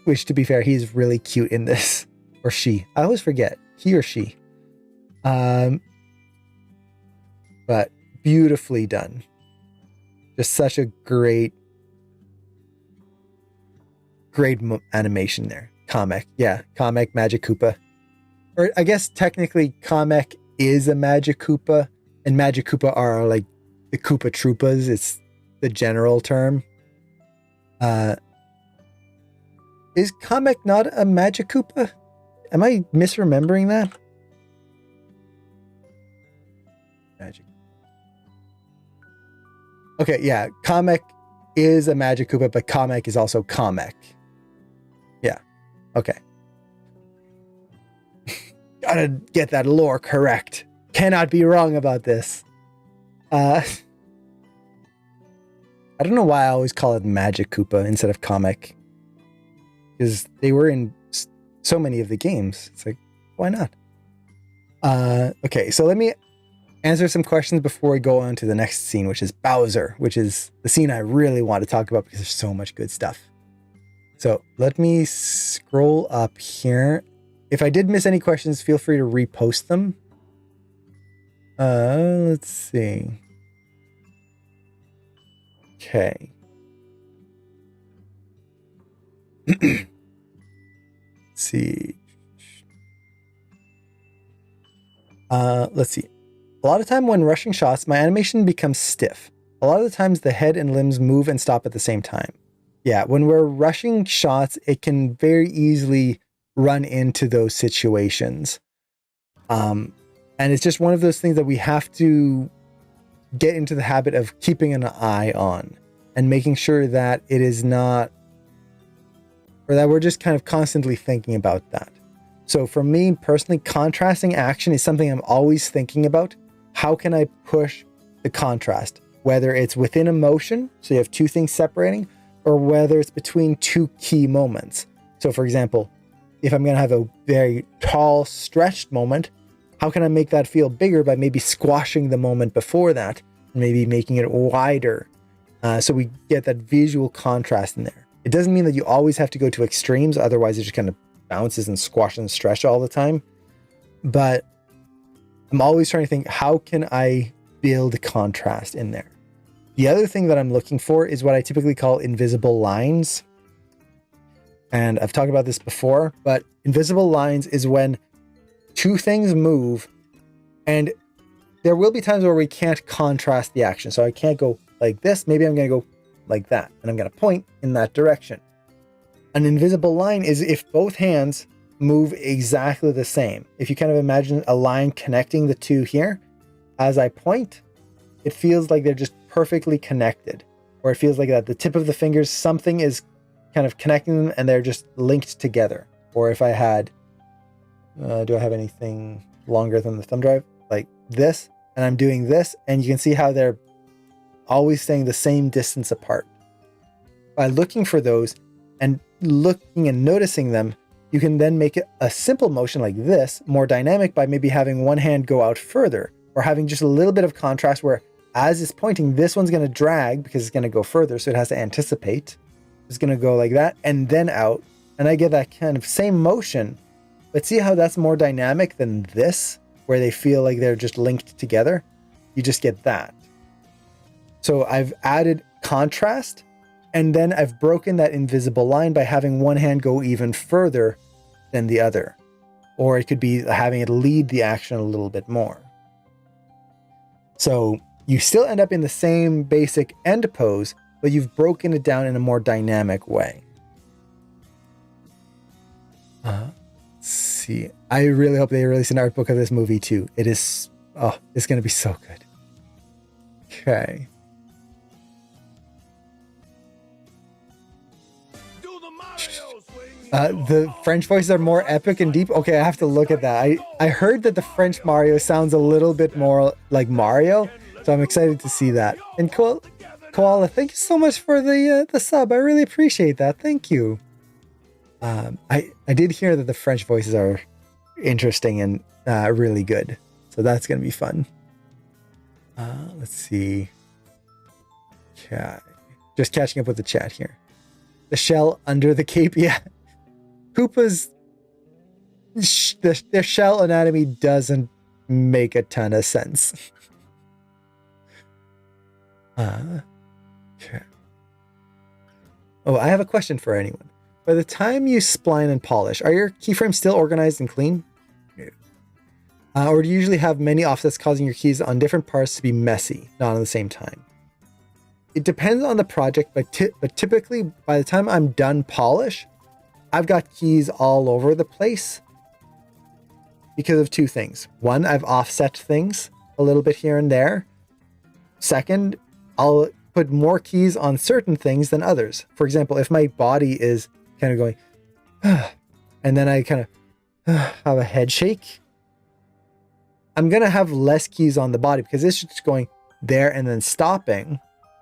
Which, to be fair, he's really cute in this. Or she. I always forget. He or she. But beautifully done. Just such a great animation there. Kamek. Yeah, Kamek, Magic Koopa. Or I guess technically Kamek is a Magic Koopa, and Magic Koopa are like the Koopa Troopas. It's the general term. Is Kamek not a Magic Koopa? Am I misremembering that? Magic. Okay, yeah. Kamek is a Magic Koopa, but Kamek is also Kamek. Yeah. Okay. Gotta get that lore correct. Cannot be wrong about this. I don't know why I always call it Magic Koopa instead of Kamek. Because they were in so many of the games. It's like, why not? Okay, so let me answer some questions before we go on to the next scene, which is Bowser, which is the scene I really want to talk about because there's so much good stuff. So let me scroll up here. If I did miss any questions, feel free to repost them. Let's see. Okay. Let's see. Let's see. A lot of time when rushing shots, my animation becomes stiff. A lot of the times the head and limbs move and stop at the same time. Yeah, when we're rushing shots, it can very easily run into those situations. And it's just one of those things that we have to get into the habit of keeping an eye on and making sure that it is not, or that we're just kind of constantly thinking about that. So for me personally, contrasting action is something I'm always thinking about. How can I push the contrast? Whether it's within a motion, so you have two things separating, or whether it's between two key moments. So for example, if I'm going to have a very tall, stretched moment, how can I make that feel bigger by maybe squashing the moment before that, and maybe making it wider, so we get that visual contrast in there. It doesn't mean that you always have to go to extremes, otherwise it just kind of bounces and squashes and stretches all the time. But I'm always trying to think, how can I build contrast in there? The other thing that I'm looking for is what I typically call invisible lines. And I've talked about this before, but invisible lines is when two things move and there will be times where we can't contrast the action. So I can't go like this. Maybe I'm going to go like that. And I'm going to point in that direction. An invisible line is if both hands move exactly the same. If you kind of imagine a line connecting the two here, as I point, it feels like they're just perfectly connected. Or it feels like at the tip of the fingers, something is kind of connecting them and they're just linked together. Or if I had, do I have anything longer than the thumb drive? Like this, and I'm doing this, and you can see how they're always staying the same distance apart. By looking for those and looking and noticing them, you can then make it a simple motion like this more dynamic by maybe having one hand go out further, or having just a little bit of contrast where as it's pointing, this one's going to drag because it's going to go further, so it has to anticipate. It's going to go like that and then out, and I get that kind of same motion. But see how that's more dynamic than this, where they feel like they're just linked together? You just get that. So I've added contrast, and then I've broken that invisible line by having one hand go even further than the other. Or it could be having it lead the action a little bit more. So you still end up in the same basic end pose, but you've broken it down in a more dynamic way. Let's see. I really hope they release an art book of this movie too. It is, it's going to be so good. Okay. Do the Mario swing. The French voices are more epic and deep. Okay, I have to look at that. I heard that the French Mario sounds a little bit more like Mario, so I'm excited to see that. And Koala, thank you so much for the sub. I really appreciate that. Thank you. I did hear that the French voices are interesting and really good, so that's gonna be fun. Let's see. Okay, just catching up with the chat here. The shell under the cape, yeah. Koopa's their shell anatomy doesn't make a ton of sense. Okay. Oh, I have a question for anyone. By the time you spline and polish, are your keyframes still organized and clean? Or do you usually have many offsets causing your keys on different parts to be messy, not at the same time? It depends on the project, but typically by the time I'm done polish, I've got keys all over the place because of two things. One, I've offset things a little bit here and there. Second, I'll put more keys on certain things than others. For example, if my body is kind of going, and then I kind of have a head shake, I'm going to have less keys on the body because it's just going there and then stopping.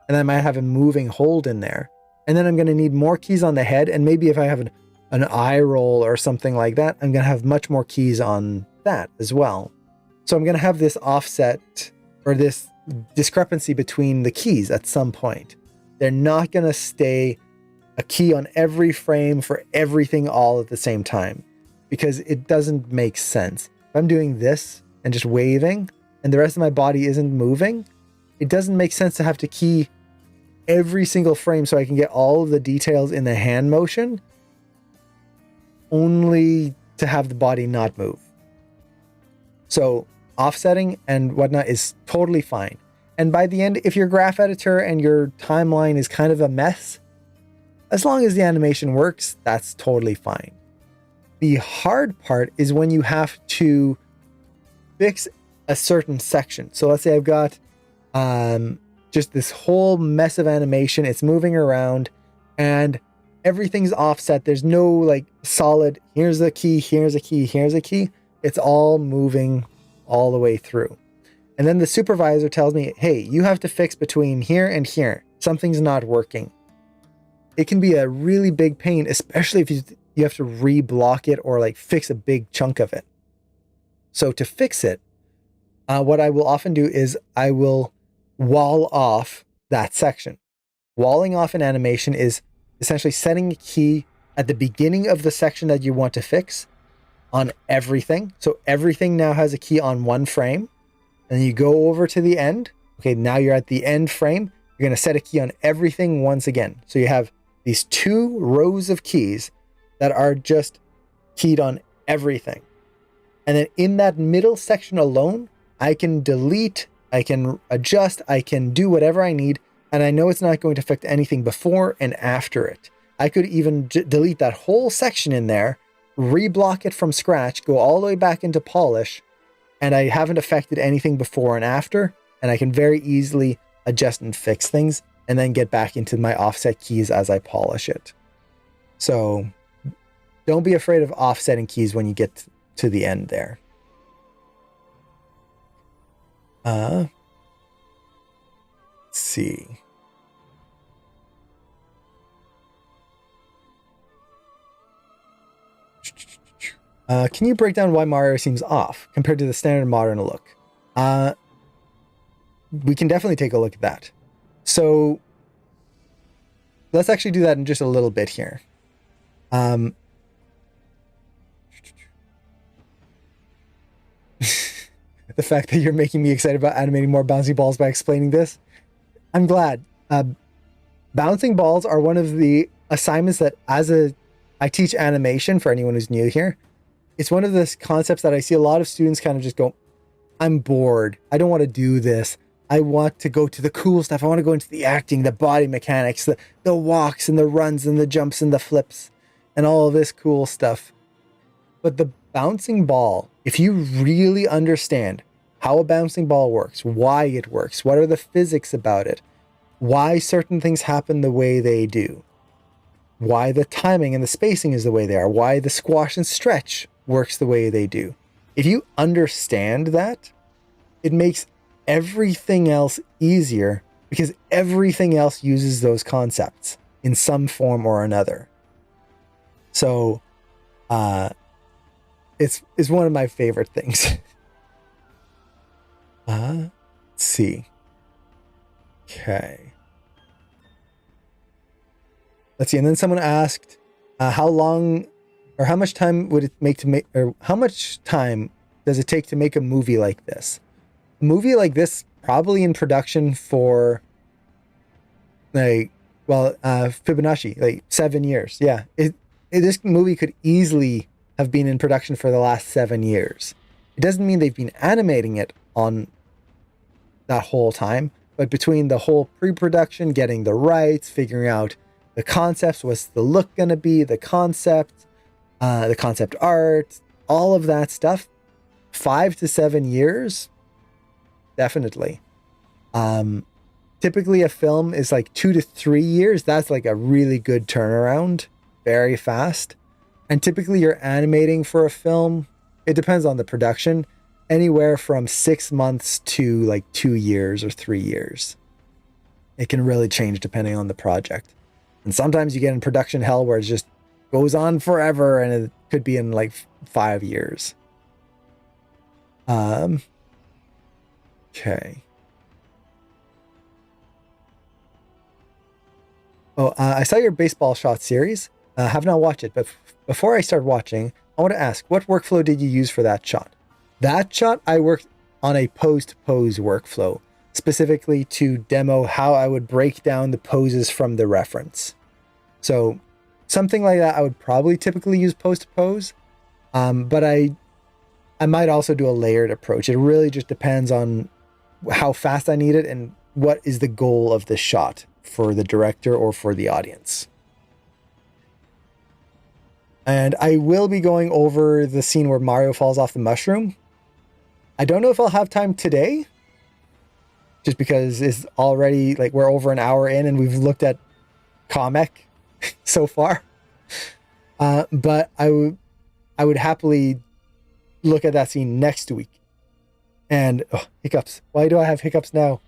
And I might have a moving hold in there. And then I'm going to need more keys on the head. And maybe if I have an eye roll or something like that, I'm going to have much more keys on that as well. So I'm going to have this offset or this discrepancy between the keys at some point. They're not going to stay a key on every frame for everything all at the same time because it doesn't make sense. If I'm doing this and just waving and the rest of my body isn't moving, it doesn't make sense to have to key every single frame so I can get all of the details in the hand motion only to have the body not move. So offsetting and whatnot is totally fine. And by the end, if your graph editor and your timeline is kind of a mess, as long as the animation works, that's totally fine. The hard part is when you have to fix a certain section. So let's say I've got just this whole mess of animation. It's moving around and everything's offset. There's no like solid, here's a key, here's a key, here's a key. It's all moving all the way through. And then the supervisor tells me, hey, you have to fix between here and here. Something's not working. It can be a really big pain, especially if you have to re-block it or like fix a big chunk of it. So to fix it, what I will often do is I will wall off that section. Walling off an animation is essentially setting a key at the beginning of the section that you want to fix on everything. So everything now has a key on one frame. And you go over to the end. Okay, now you're at the end frame. You're going to set a key on everything once again. So you have these two rows of keys that are just keyed on everything. And then in that middle section alone, I can delete, I can adjust, I can do whatever I need, and I know it's not going to affect anything before and after it. I could even delete that whole section in there, reblock it from scratch, go all the way back into polish, and I haven't affected anything before and after, and I can very easily adjust and fix things, and then get back into my offset keys as I polish it. So don't be afraid of offsetting keys when you get to the end there. Let's see. Can you break down why Mario seems off compared to the standard modern look? We can definitely take a look at that. So let's actually do that in just a little bit here. The fact that you're making me excited about animating more bouncy balls by explaining this, I'm glad. Bouncing balls are one of the assignments that I teach animation for anyone who's new here. It's one of the concepts that I see a lot of students kind of just go, I'm bored. I don't want to do this. I want to go to the cool stuff. I want to go into the acting, the body mechanics, the walks and the runs and the jumps and the flips and all of this cool stuff. But the bouncing ball, if you really understand how a bouncing ball works, why it works, what are the physics about it, why certain things happen the way they do, why the timing and the spacing is the way they are, why the squash and stretch works the way they do. If you understand that, it makes everything else easier because everything else uses those concepts in some form or another. So it's one of my favorite things. Let's see. Okay. Let's see. And then someone asked, how long or how much time would it make to make, or how much time does it take to make a movie like this? A movie like this, probably in production for Fibonacci, like 7 years. Yeah. This movie could easily have been in production for the last 7 years. It doesn't mean they've been animating it on that whole time, but between the whole pre-production, getting the rights, figuring out the concepts, what's the look going to be, the concept art, all of that stuff, 5 to 7 years, definitely. Typically a film is like 2 to 3 years. That's like a really good turnaround, very fast. And typically you're animating for a film, it depends on the production, anywhere from 6 months to like 2 years or 3 years. It can really change depending on the project. And sometimes you get in production hell where it just goes on forever and it could be in like 5 years. Okay. I saw your baseball shot series. Have not watched it, but before I start watching, I want to ask, what workflow did you use for that shot? That shot, I worked on a post-pose workflow, specifically to demo how I would break down the poses from the reference. So something like that, I would probably typically use post-pose, but I might also do a layered approach. It really just depends on how fast I need it and what is the goal of the shot for the director or for the audience. And I will be going over the scene where Mario falls off the mushroom. I don't know if I'll have time today, just because it's already like we're over an hour in and we've looked at comic so far. But I would happily look at that scene next week. And hiccups. Why do I have hiccups now?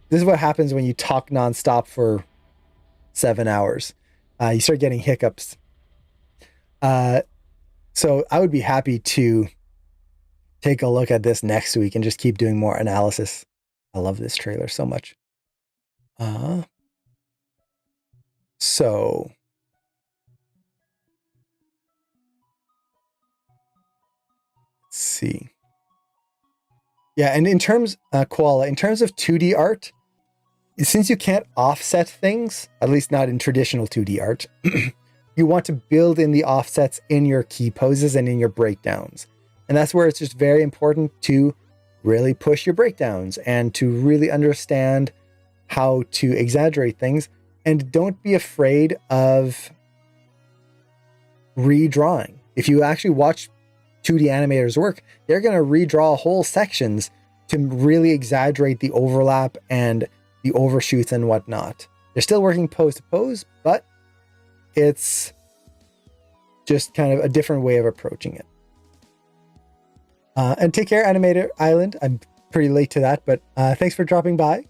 This is what happens when you talk nonstop for 7 hours. You start getting hiccups. So I would be happy to take a look at this next week and just keep doing more analysis. I love this trailer so much. So let's see. Yeah, and in terms, Koala, in terms of 2D art, since you can't offset things, at least not in traditional 2D art, you want to build in the offsets in your key poses and in your breakdowns. And that's where it's just very important to really push your breakdowns and to really understand how to exaggerate things. And don't be afraid of redrawing. If you actually watch 2D animators work, they're going to redraw whole sections to really exaggerate the overlap and the overshoots and whatnot. They're still working pose to pose, but it's just kind of a different way of approaching it. And take care, Animator Island. I'm pretty late to that, but thanks for dropping by.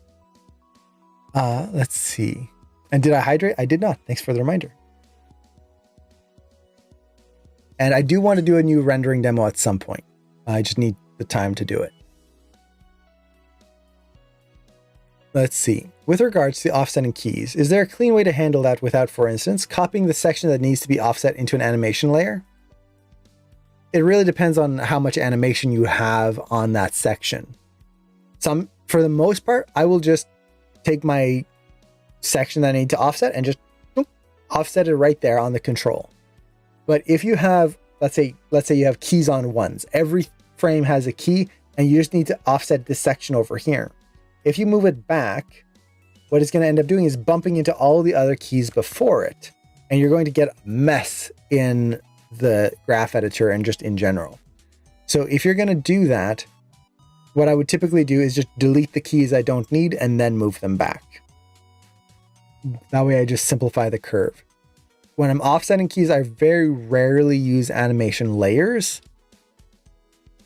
Let's see. And did I hydrate? I did not. Thanks for the reminder. And I do want to do a new rendering demo at some point. I just need the time to do it. Let's see. With regards to the offsetting keys, is there a clean way to handle that without, for instance, copying the section that needs to be offset into an animation layer? It really depends on how much animation you have on that section. For the most part, I will just take my section that I need to offset and just offset it right there on the control. But if you have, let's say you have keys on ones, every frame has a key and you just need to offset this section over here. If you move it back, what it's going to end up doing is bumping into all the other keys before it. And you're going to get a mess in the graph editor and just in general. So if you're going to do that, what I would typically do is just delete the keys I don't need and then move them back. That way I just simplify the curve. When I'm offsetting keys, I very rarely use animation layers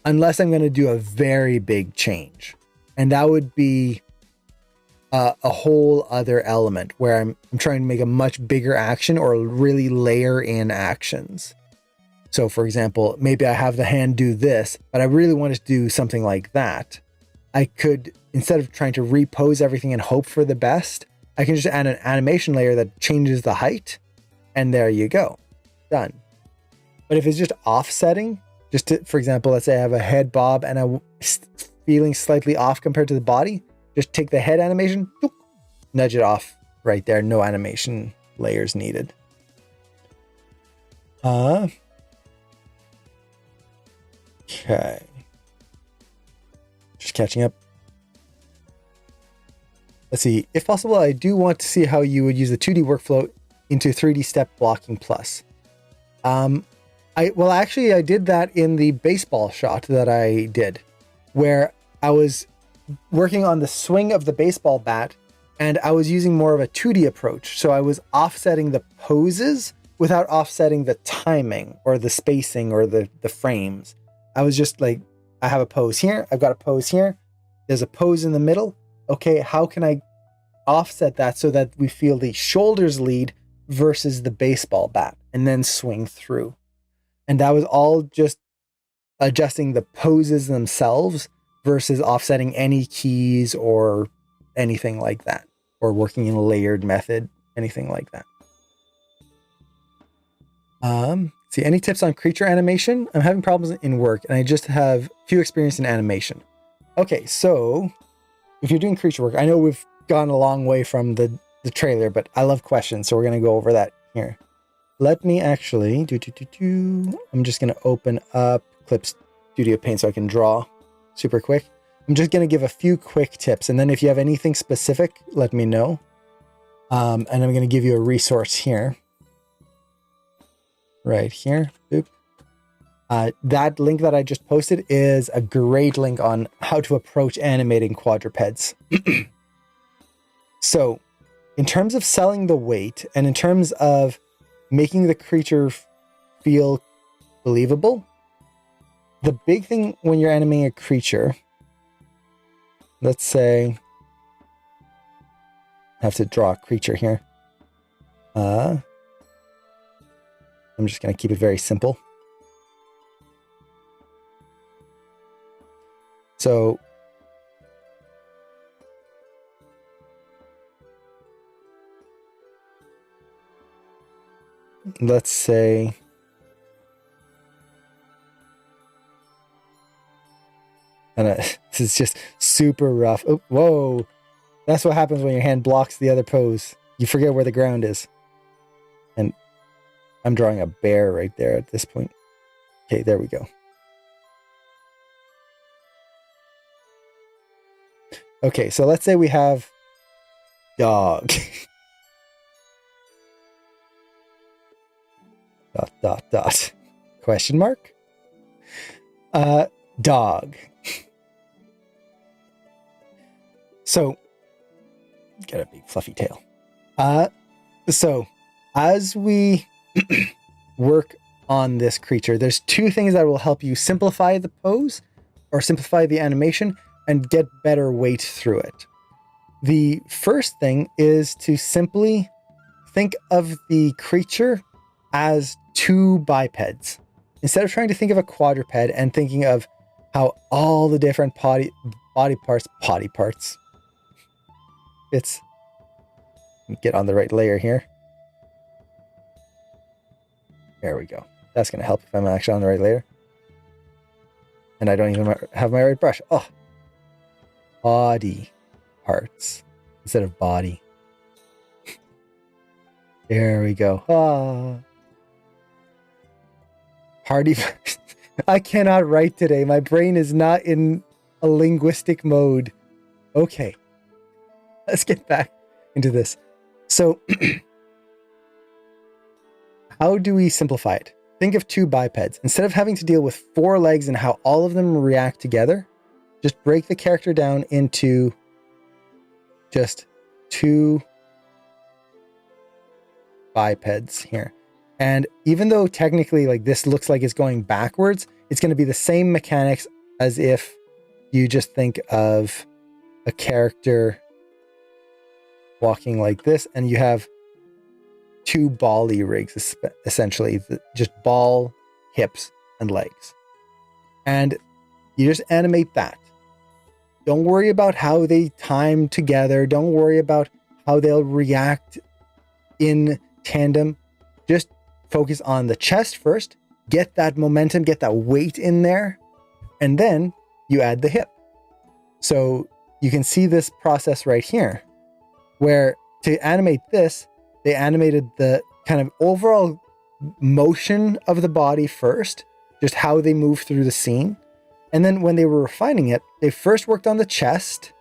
unless I'm going to do a very big change. And that would be a whole other element where I'm trying to make a much bigger action or really layer in actions. So for example, maybe I have the hand do this, but I really want to do something like that. I could, instead of trying to repose everything and hope for the best, I can just add an animation layer that changes the height. And there you go. Done. But if it's just offsetting, just to, for example, let's say I have a head bob and I'm feeling slightly off compared to the body, just take the head animation, boop, nudge it off right there. No animation layers needed. Okay. Just catching up. Let's see. If possible, I do want to see how you would use the 2D workflow into 3D step blocking plus. I did that in the baseball shot that I did, where I was working on the swing of the baseball bat and I was using more of a 2D approach. So I was offsetting the poses without offsetting the timing or the spacing or the frames. I was just like, I have a pose here. I've got a pose here. There's a pose in the middle. Okay, how can I offset that so that we feel the shoulders lead versus the baseball bat and then swing through? And that was all just adjusting the poses themselves versus offsetting any keys or anything like that, or working in a layered method, anything like that. See, any tips on creature animation? I'm having problems in work and I just have few experience in animation. Okay, so if you're doing creature work, I know we've gone a long way from the trailer, but I love questions, so we're going to go over that here. Let me actually I'm just going to open up Clip Studio Paint so I can draw super quick. I'm just going to give a few quick tips, and then if you have anything specific, let me know. And I'm going to give you a resource here. Right here. Boop. That link that I just posted is a great link on how to approach animating quadrupeds. So, in terms of selling the weight and in terms of making the creature feel believable, the big thing when you're animating a creature, let's say, I have to draw a creature here. I'm just going to keep it very simple. So, let's say this is just super rough. Oh, whoa. That's what happens when your hand blocks the other pose. You forget where the ground is. And I'm drawing a bear right there at this point. Okay, there we go. Okay, so let's say we have dog. dot, dot, dot. Question mark? Dog. So, got a big fluffy tail. So, as we work on this creature, there's two things that will help you simplify the pose or simplify the animation and get better weight through it. The first thing is to simply think of the creature as two bipeds. Instead of trying to think of a quadruped and thinking of how all the different body parts. It's get on the right layer here. There we go. That's going to help if I'm actually on the right layer. And I don't even have my right brush. Oh, body parts instead of body. There we go. Ah. Party. I cannot write today. My brain is not in a linguistic mode. Okay. Let's get back into this. So, how do we simplify it? Think of two bipeds. Instead of having to deal with four legs and how all of them react together, just break the character down into just two bipeds here. And even though technically like this looks like it's going backwards, it's going to be the same mechanics as if you just think of a character walking like this and you have two bally rigs, essentially just ball, hips, and legs. And you just animate that. Don't worry about how they time together. Don't worry about how they'll react in tandem. Just focus on the chest first. Get that momentum, get that weight in there. And then you add the hip. So you can see this process right here, where to animate this, they animated the kind of overall motion of the body first, just how they move through the scene. And then when they were refining it, they first worked on the chest,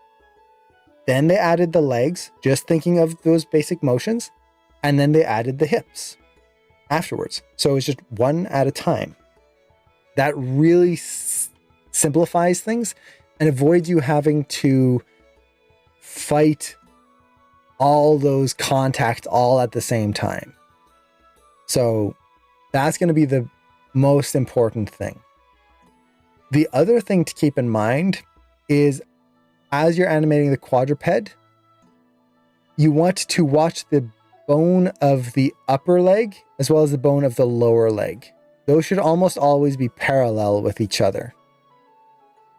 then they added the legs, just thinking of those basic motions, and then they added the hips afterwards. So it's just one at a time. That really simplifies things and avoids you having to fight all those contacts all at the same time. So that's going to be the most important thing. The other thing to keep in mind is as you're animating the quadruped, you want to watch the bone of the upper leg as well as the bone of the lower leg. Those should almost always be parallel with each other.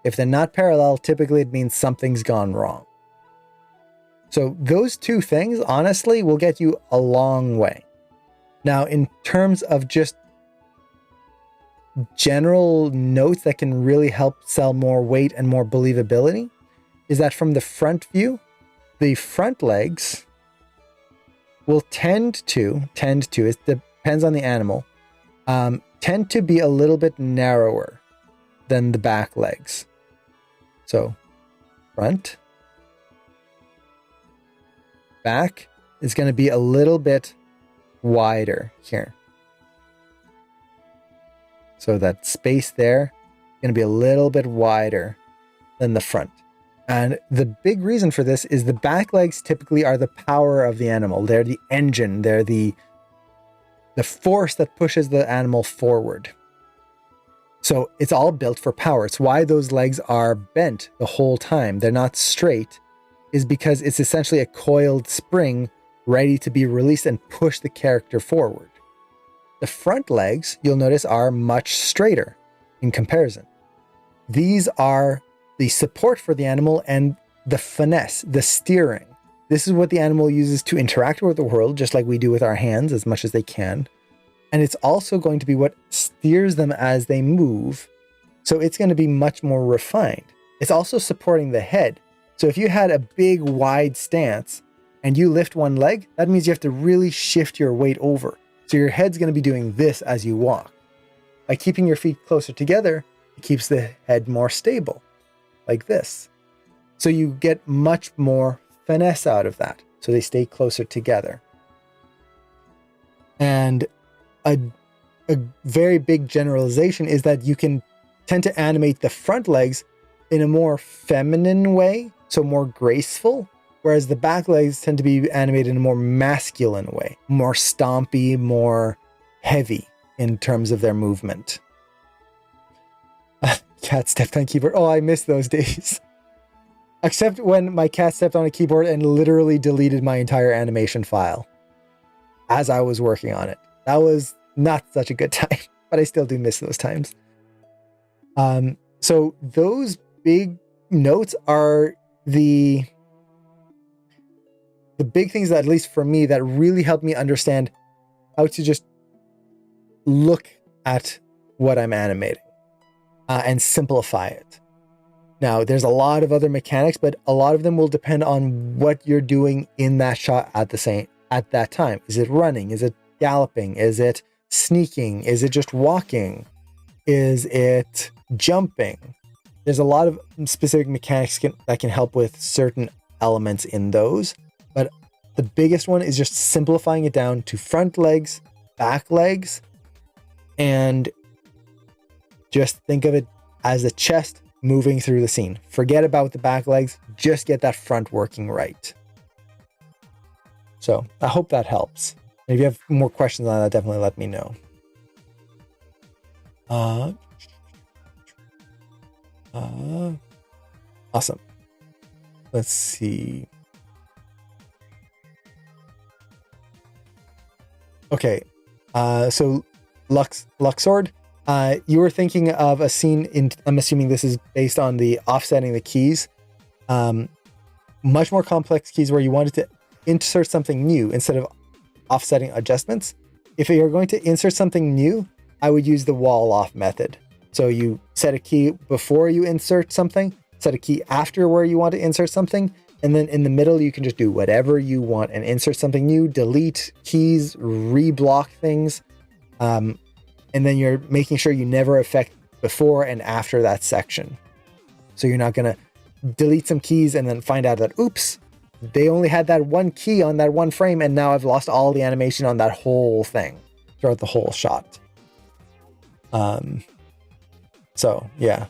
If they're not parallel, typically it means something's gone wrong. So those two things, honestly, will get you a long way. Now, in terms of just general notes that can really help sell more weight and more believability, is that from the front view, the front legs will tend to, it depends on the animal, tend to be a little bit narrower than the back legs. So front, back is going to be a little bit wider here. So that space there is going to be a little bit wider than the front. And the big reason for this is the back legs typically are the power of the animal. They're the engine. They're the force that pushes the animal forward. So it's all built for power. It's why those legs are bent the whole time. They're not straight, is because it's essentially a coiled spring ready to be released and push the character forward. The front legs, you'll notice, are much straighter in comparison. These are the support for the animal and the finesse, the steering. This is what the animal uses to interact with the world, just like we do with our hands as much as they can. And it's also going to be what steers them as they move. So it's going to be much more refined. It's also supporting the head. So if you had a big wide stance and you lift one leg, that means you have to really shift your weight over. So your head's going to be doing this as you walk. By keeping your feet closer together, it keeps the head more stable, like this. So you get much more finesse out of that. So they stay closer together. And a very big generalization is that you can tend to animate the front legs in a more feminine way, so more graceful, whereas the back legs tend to be animated in a more masculine way, more stompy, more heavy in terms of their movement. Cat stepped on keyboard. Oh, I miss those days. Except when my cat stepped on a keyboard and literally deleted my entire animation file as I was working on it. That was not such a good time, but I still do miss those times. So those big notes are the big things that, at least for me, that really helped me understand how to just look at what I'm animating and simplify it. Now, there's a lot of other mechanics, but a lot of them will depend on what you're doing in that shot at that time. Is it running? Is it galloping? Is it sneaking? Is it just walking? Is it jumping? There's a lot of specific mechanics that can help with certain elements in those, but the biggest one is just simplifying it down to front legs, back legs, and just think of it as a chest moving through the scene. Forget about the back legs, just get that front working right. So I hope that helps. If you have more questions on that, definitely let me know. Awesome. Let's see. Okay. So Luxord, you were thinking of a scene in, I'm assuming this is based on the offsetting the keys. Much more complex keys where you wanted to insert something new instead of offsetting adjustments. If you're going to insert something new, I would use the wall off method. So you set a key before you insert something, set a key after where you want to insert something, and then in the middle you can just do whatever you want and insert something new, delete keys, reblock things, and then you're making sure you never affect before and after that section. So you're not going to delete some keys and then find out that, oops, they only had that one key on that one frame, and now I've lost all the animation on that whole thing throughout the whole shot. So yeah,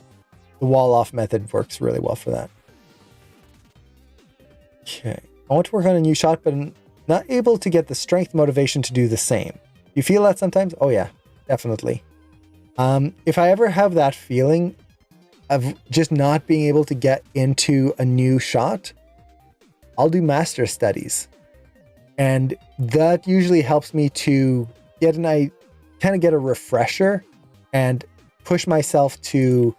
the wall off method works really well for that. Okay, I want to work on a new shot, but I'm not able to get the strength motivation to do the same. You feel that sometimes? Oh yeah, definitely. If I ever have that feeling of just not being able to get into a new shot, I'll do master studies. And that usually helps me to get get a refresher and push myself to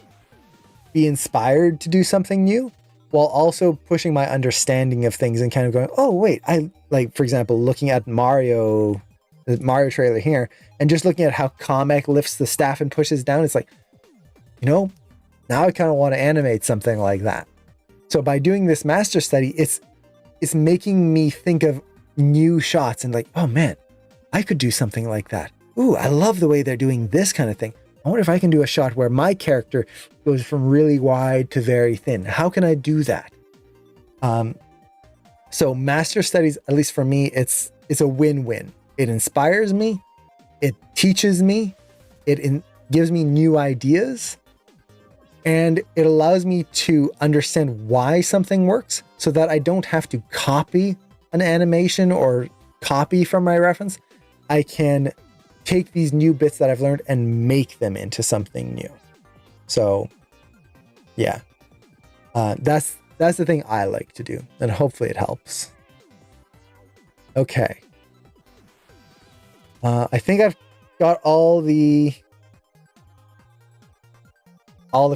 be inspired to do something new, while also pushing my understanding of things and kind of going, oh wait, I like, for example, looking at the Mario trailer here and just looking at how Kamek lifts the staff and pushes down. It's like, now I kind of want to animate something like that. So by doing this master study, it's making me think of new shots and like, oh man, I could do something like that. Ooh, I love the way they're doing this kind of thing. I wonder if I can do a shot where my character goes from really wide to very thin. How can I do that? So master studies, at least for me, it's a win-win. It inspires me. It teaches me. It gives me new ideas. And it allows me to understand why something works so that I don't have to copy an animation or copy from my reference. I can take these new bits that I've learned and make them into something new. So yeah, that's the thing I like to do, and hopefully it helps. Okay. I think I've got all the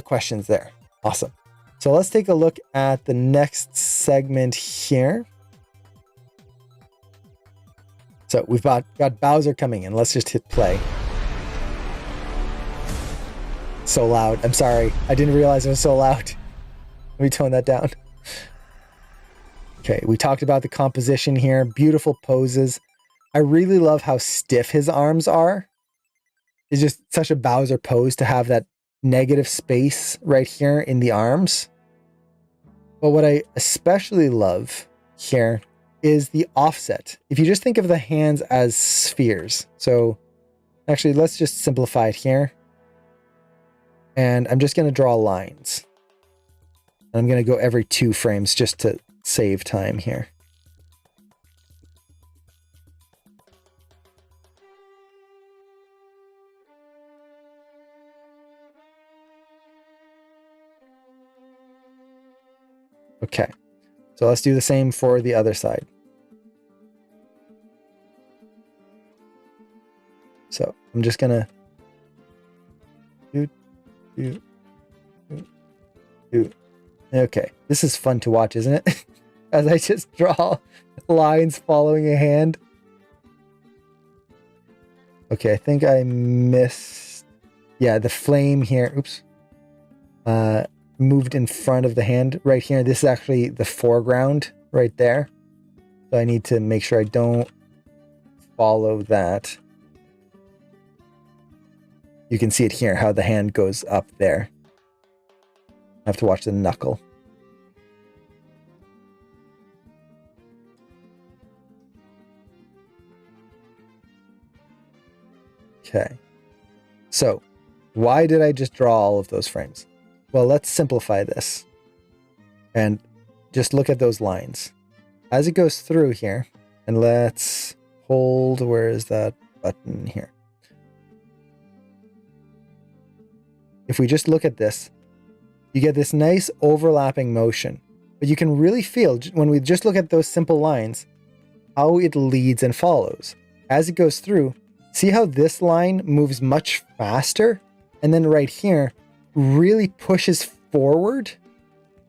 questions there. Awesome. So let's take a look at the next segment here. So we've got Bowser coming in. Let's just hit play. So loud. I'm sorry. I didn't realize it was so loud. Let me tone that down. Okay, we talked about the composition here. Beautiful poses. I really love how stiff his arms are. It's just such a Bowser pose to have that negative space right here in the arms. But what I especially love here is the offset. If you just think of the hands as spheres. So actually, let's just simplify it here. And I'm just going to draw lines. I'm going to go every 2 frames just to save time here. Okay, so let's do the same for the other side. So I'm just gonna do. Okay, this is fun to watch, isn't it? As I just draw lines following a hand. Okay, I think I missed. Yeah, the flame here. Oops. Moved in front of the hand right here. This is actually the foreground right there. So I need to make sure I don't follow that. You can see it here, how the hand goes up there. I have to watch the knuckle. Okay. So why did I just draw all of those frames? Well, let's simplify this and just look at those lines. As it goes through here, and let's hold, where is that button here? If we just look at this, you get this nice overlapping motion, but you can really feel when we just look at those simple lines, how it leads and follows. As it goes through, see how this line moves much faster? And then right here, really pushes forward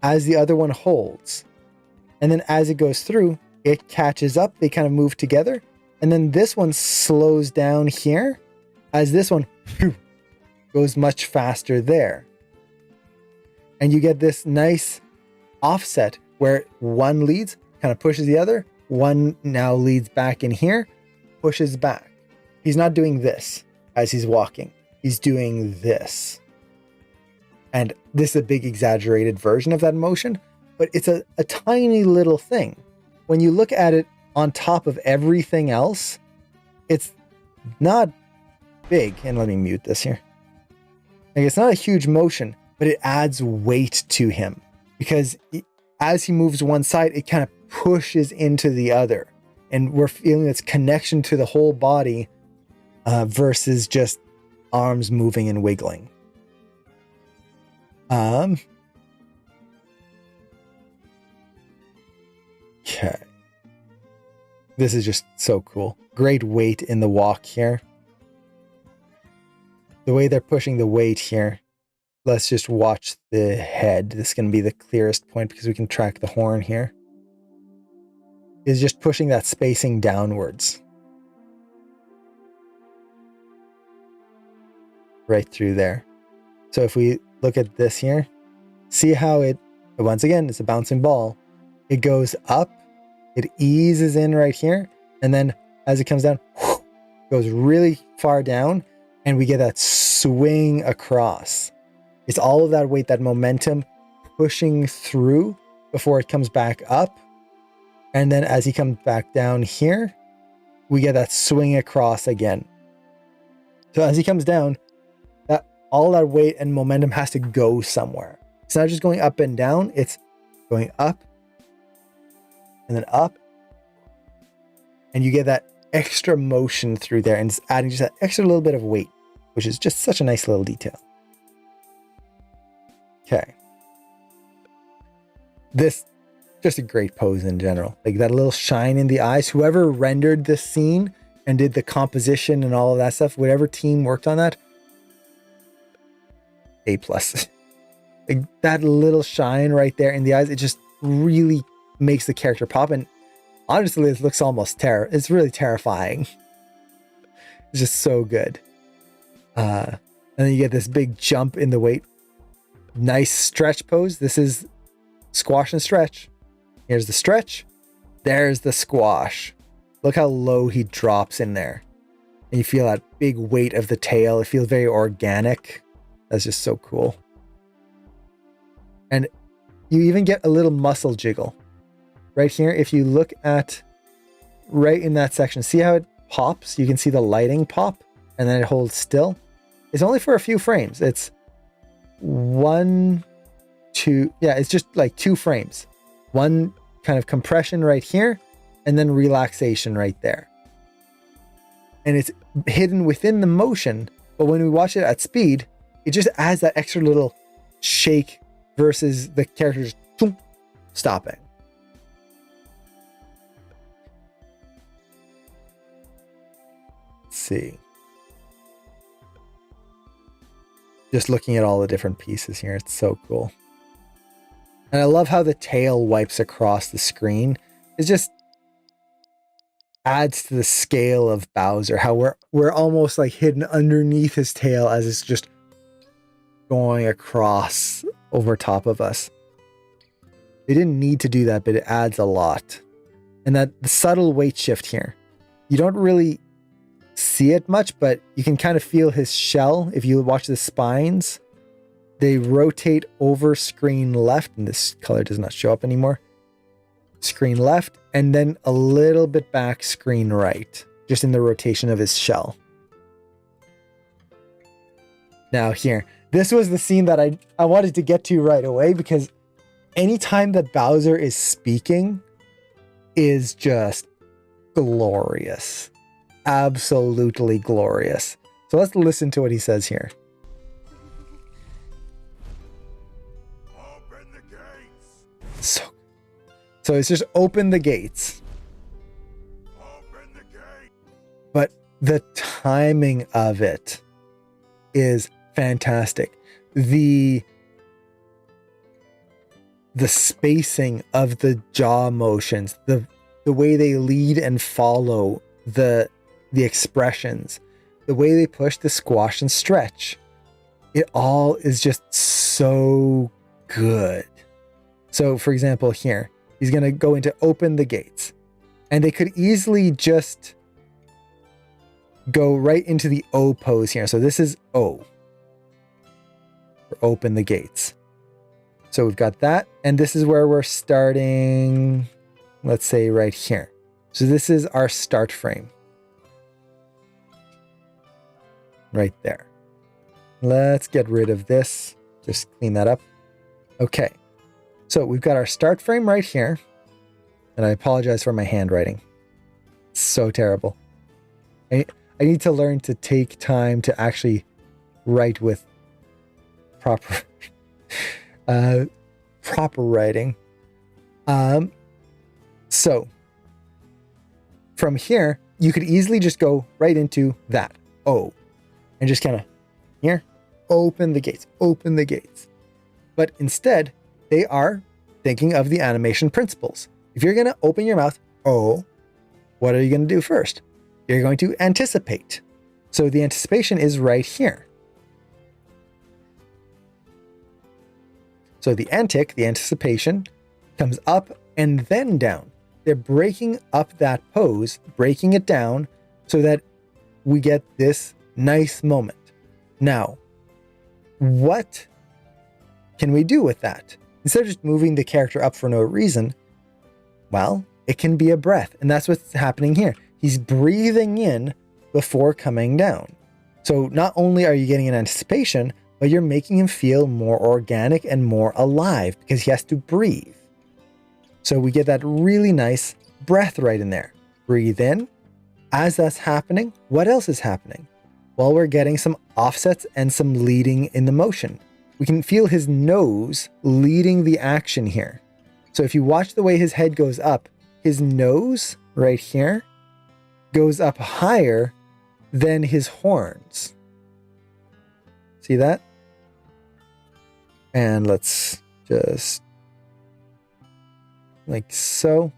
as the other one holds. And then as it goes through, it catches up, they kind of move together. And then this one slows down here as this one goes much faster there. And you get this nice offset where one leads, kind of pushes the other, one now leads back in here, pushes back. He's not doing this as he's walking. He's doing this. And this is a big exaggerated version of that motion, but it's a tiny little thing. When you look at it on top of everything else, it's not big. And let me mute this here. Like, it's not a huge motion, but it adds weight to him because as he moves one side, it kind of pushes into the other. And we're feeling this connection to the whole body versus just arms moving and wiggling. Okay. This is just so cool. Great weight in the walk here. The way they're pushing the weight here. Let's just watch the head. This is going to be the clearest point because we can track the horn here. Is just pushing that spacing downwards. Right through there. So if we look at this here, see how it, once again, it's a bouncing ball. It goes up, it eases in right here, and then as it comes down, goes really far down, and we get that swing across. It's all of that weight, that momentum pushing through before it comes back up. And then as he comes back down here, we get that swing across again. So as he comes down, all that weight and momentum has to go somewhere. It's not just going up and down, it's going up and then up. And you get that extra motion through there and it's adding just that extra little bit of weight, which is just such a nice little detail. Okay. This, just a great pose in general. Like that little shine in the eyes. Whoever rendered this scene and did the composition and all of that stuff, whatever team worked on that, A+. Like that little shine right there in the eyes, it just really makes the character pop. And honestly, it looks almost it's really terrifying. It's just so good. And then you get this big jump in the weight. Nice stretch pose. This is squash and stretch. Here's the stretch. There's the squash. Look how low he drops in there. And you feel that big weight of the tail. It feels very organic. That's just so cool. And you even get a little muscle jiggle right here. If you look at right in that section, see how it pops? You can see the lighting pop and then it holds still. It's only for a few frames. It's 1, 2. Yeah, it's just like 2 frames. One kind of compression right here and then relaxation right there. And it's hidden within the motion, but when we watch it at speed, it just adds that extra little shake versus the characters stopping. Let's see. Just looking at all the different pieces here, it's so cool. And I love how the tail wipes across the screen. It just adds to the scale of Bowser, how we're almost like hidden underneath his tail as it's just going across over top of us. They didn't need to do that, but it adds a lot. And that the subtle weight shift here, you don't really see it much, but you can kind of feel his shell. If you watch the spines, they rotate over screen left, and this color does not show up anymore. Screen left, and then a little bit back screen right, just in the rotation of his shell. Now here, this was the scene that I wanted to get to right away, because anytime that Bowser is speaking is just glorious. Absolutely glorious. So let's listen to what he says here. Open the gates. So it's just open the gates. Open the gate. But the timing of it is fantastic. The spacing of the jaw motions, the way they lead and follow the expressions, the way they push the squash and stretch, it all is just so good. So for example, here, he's going to go into open the gates, and they could easily just go right into the O pose here. So this is O, for open the gates. So we've got that, and this is where we're starting, let's say right here. So this is our start frame. Right there. Let's get rid of this. Just clean that up. Okay. So we've got our start frame right here. And I apologize for my handwriting. It's so terrible. I need to learn to take time to actually write with proper proper writing. So from here, you could easily just go right into that O, and just kind of here, open the gates, open the gates. But instead, they are thinking of the animation principles. If you're going to open your mouth, O, what are you going to do first? You're going to anticipate. So the anticipation is right here. So the anticipation comes up and then down. They're breaking up that pose, breaking it down so that we get this nice moment. Now, what can we do with that? Instead of just moving the character up for no reason, well, it can be a breath. And that's what's happening here. He's breathing in before coming down. So not only are you getting an anticipation, but you're making him feel more organic and more alive because he has to breathe. So we get that really nice breath right in there. Breathe in. As that's happening, what else is happening? Well, we're getting some offsets and some leading in the motion. We can feel his nose leading the action here. So if you watch the way his head goes up, his nose right here goes up higher than his horns. See that? And let's just like so.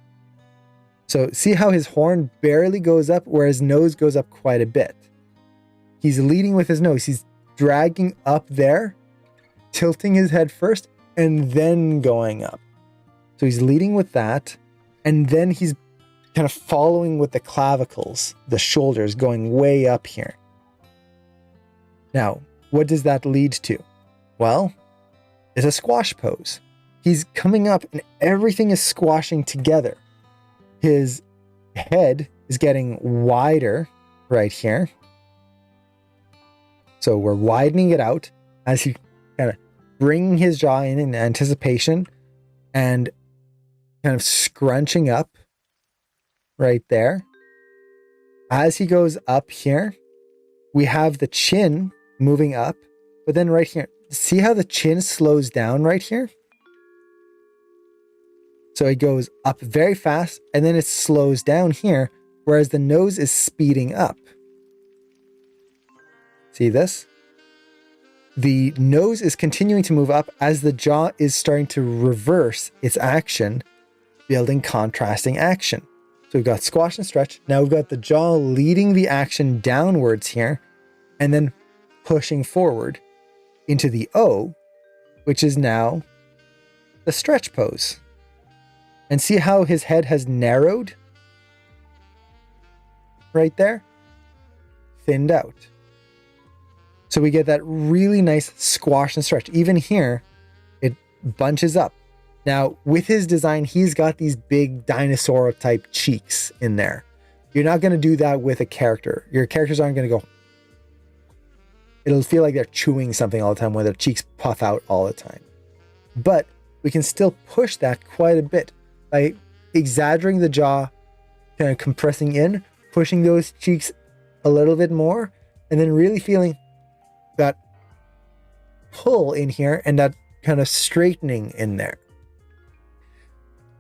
So see how his horn barely goes up where his nose goes up quite a bit. He's leading with his nose. He's dragging up there, tilting his head first, and then going up. So he's leading with that, and then he's kind of following with the clavicles, the shoulders going way up here. Now, what does that lead to? Well, it's a squash pose. he's coming up and everything is squashing together. His head is getting wider right here. So we're widening it out as he kind of bringing his jaw in anticipation and kind of scrunching up right there. As he goes up here, we have the chin moving up, but then right here, see how the chin slows down right here? So it goes up very fast and then it slows down here, whereas the nose is speeding up. See this? The nose is continuing to move up as the jaw is starting to reverse its action, building contrasting action. So we've got squash and stretch. Now we've got the jaw leading the action downwards here and then pushing forward into the O, which is now the stretch pose. And see how his head has narrowed? Right there? Thinned out. So we get that really nice squash and stretch. Even here, it bunches up. Now, with his design, he's got these big dinosaur type cheeks in there. You're not going to do that with a character. Your characters aren't going to go. It'll feel like they're chewing something all the time when their cheeks puff out all the time. But we can still push that quite a bit by exaggerating the jaw, kind of compressing in, pushing those cheeks a little bit more, and then really feeling that pull in here and that kind of straightening in there.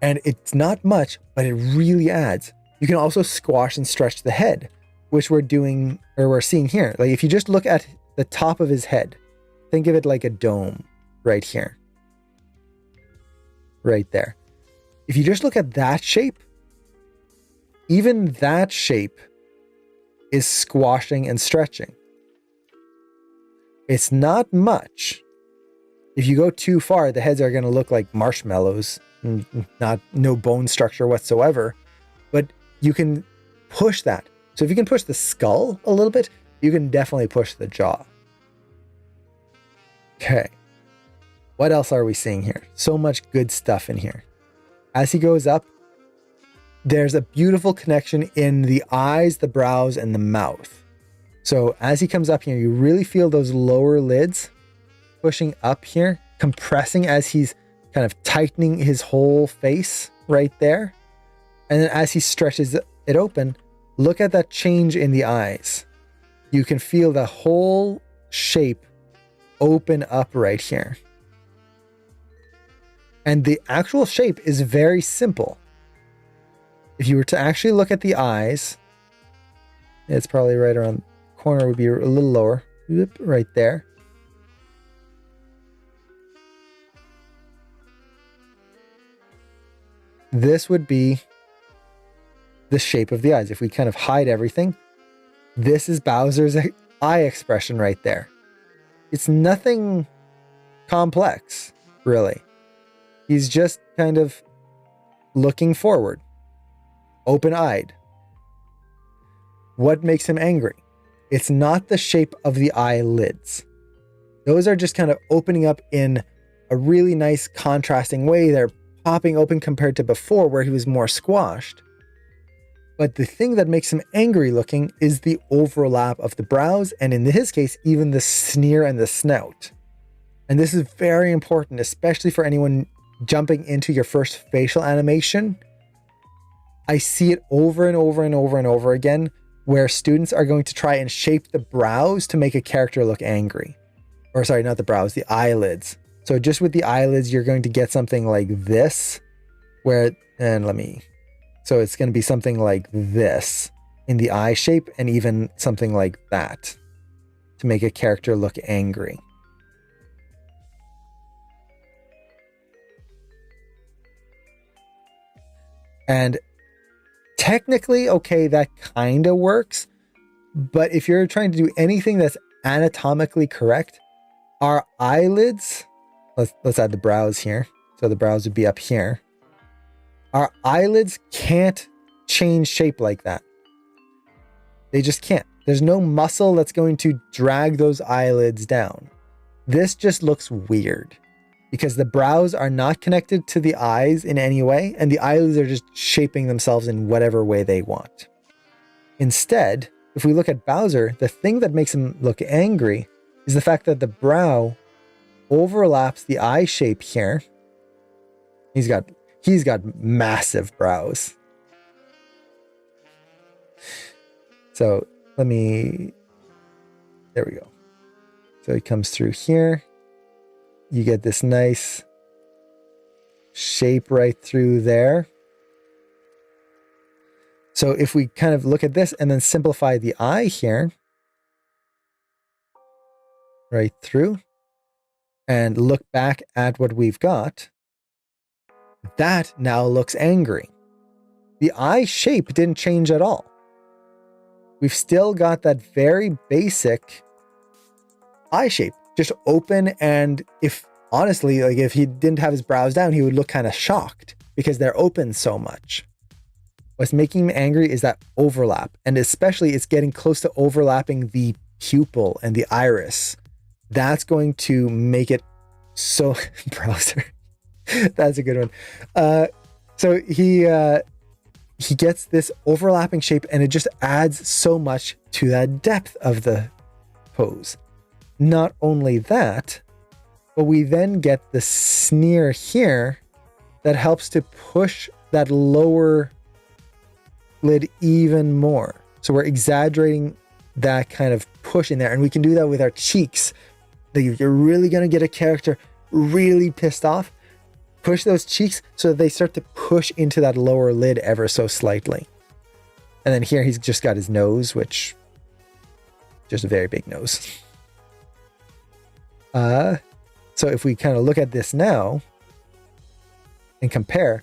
And it's not much, but it really adds. You can also squash and stretch the head, which we're doing, or we're seeing here. Like if you just look at the top of his head, think of it like a dome right here. Right there. If you just look at that shape, even that shape is squashing and stretching. It's not much. If you go too far, the heads are going to look like marshmallows, no bone structure whatsoever. But you can push that. So if you can push the skull a little bit, you can definitely push the jaw. Okay. What else are we seeing here? So much good stuff in here. As he goes up, there's a beautiful connection in the eyes, the brows, and the mouth. So as he comes up here, you really feel those lower lids pushing up here, compressing as he's kind of tightening his whole face right there. And then as he stretches it open, look at that change in the eyes. You can feel the whole shape open up right here. And the actual shape is very simple. If you were to actually look at the eyes, it's probably right around the corner, would be a little lower, right there. This would be the shape of the eyes. If we kind of hide everything, this is Bowser's eye expression right there. It's nothing complex, really. He's just kind of looking forward, open-eyed. What makes him angry? It's not the shape of the eyelids. Those are just kind of opening up in a really nice contrasting way. They're popping open compared to before where he was more squashed. But the thing that makes him angry looking is the overlap of the brows, and in his case, even the sneer and the snout. And this is very important, especially for anyone jumping into your first facial animation. I see it over and over and over and over again, where students are going to try and shape the brows to make a character look angry. Or sorry, not the brows, the eyelids. So just with the eyelids, you're going to get something like this, where, so it's going to be something like this in the eye shape, and even something like that to make a character look angry. And technically, okay, that kind of works. But if you're trying to do anything that's anatomically correct, our eyelids, let's add the brows here. So the brows would be up here. Our eyelids can't change shape like that. They just can't. There's no muscle that's going to drag those eyelids down. This just looks weird. because the brows are not connected to the eyes in any way, and the eyelids are just shaping themselves in whatever way they want. Instead, if we look at Bowser, the thing that makes him look angry is the fact that the brow overlaps the eye shape here. He's got massive brows. So there we go. So he comes through here. You get this nice shape right through there. So if we kind of look at this and then simplify the eye here, right through, and look back at what we've got, that now looks angry. The eye shape didn't change at all. We've still got that very basic eye shape, just open, and if honestly, like if he didn't have his brows down, he would look kind of shocked because they're open so much. What's making him angry is that overlap, and especially it's getting close to overlapping the pupil and the iris. That's going to make it so Browser. That's a good one. So he gets this overlapping shape, and it just adds so much to that depth of the pose. Not only that, but we then get the sneer here that helps to push that lower lid even more. So we're exaggerating that kind of push in there, and we can do that with our cheeks. If you're really going to get a character really pissed off, push those cheeks so that they start to push into that lower lid ever so slightly. And then here he's just got his nose, which just a very big nose. So if we kind of look at this now and compare,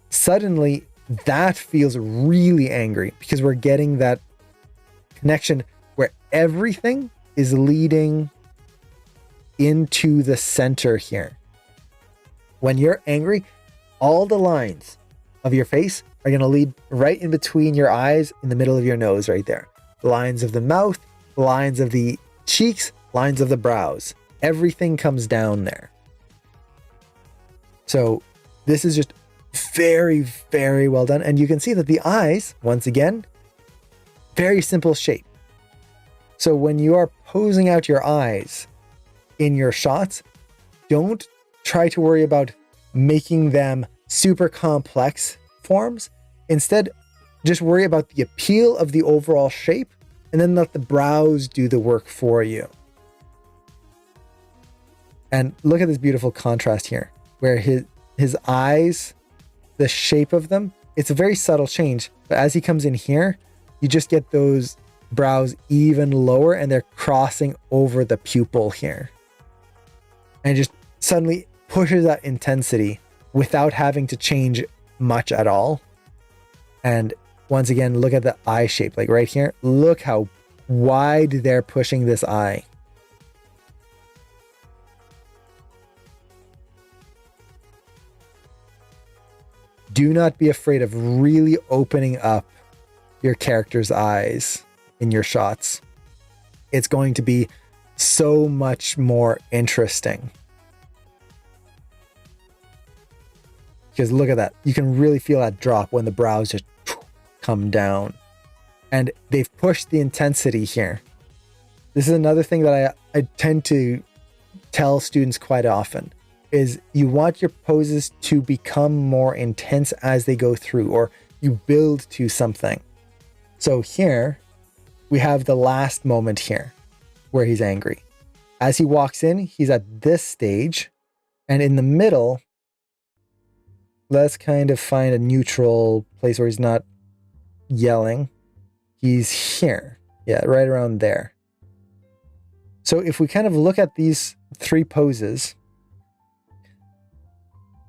suddenly that feels really angry because we're getting that connection where everything is leading into the center here. When you're angry, all the lines of your face are going to lead right in between your eyes, in the middle of your nose right there. Lines of the mouth, lines of the cheeks, lines of the brows. Everything comes down there. So this is just very, very well done. And you can see that the eyes, once again, very simple shape. So when you are posing out your eyes in your shots, don't try to worry about making them super complex forms. Instead, just worry about the appeal of the overall shape, and then let the brows do the work for you. And look at this beautiful contrast here, where his eyes, the shape of them, it's a very subtle change. But as he comes in here, you just get those brows even lower, and they're crossing over the pupil here. And just suddenly pushes that intensity without having to change much at all. And once again, look at the eye shape, like right here. Look how wide they're pushing this eye. Do not be afraid of really opening up your character's eyes in your shots. It's going to be so much more interesting. Because look at that. You can really feel that drop when the brows just come down. And they've pushed the intensity here. This is another thing that I tend to tell students quite often, is you want your poses to become more intense as they go through, or you build to something. So here we have the last moment here where he's angry. As he walks in, he's at this stage, and in the middle, let's kind of find a neutral place where he's not yelling. He's here. Yeah, right around there. So if we kind of look at these three poses,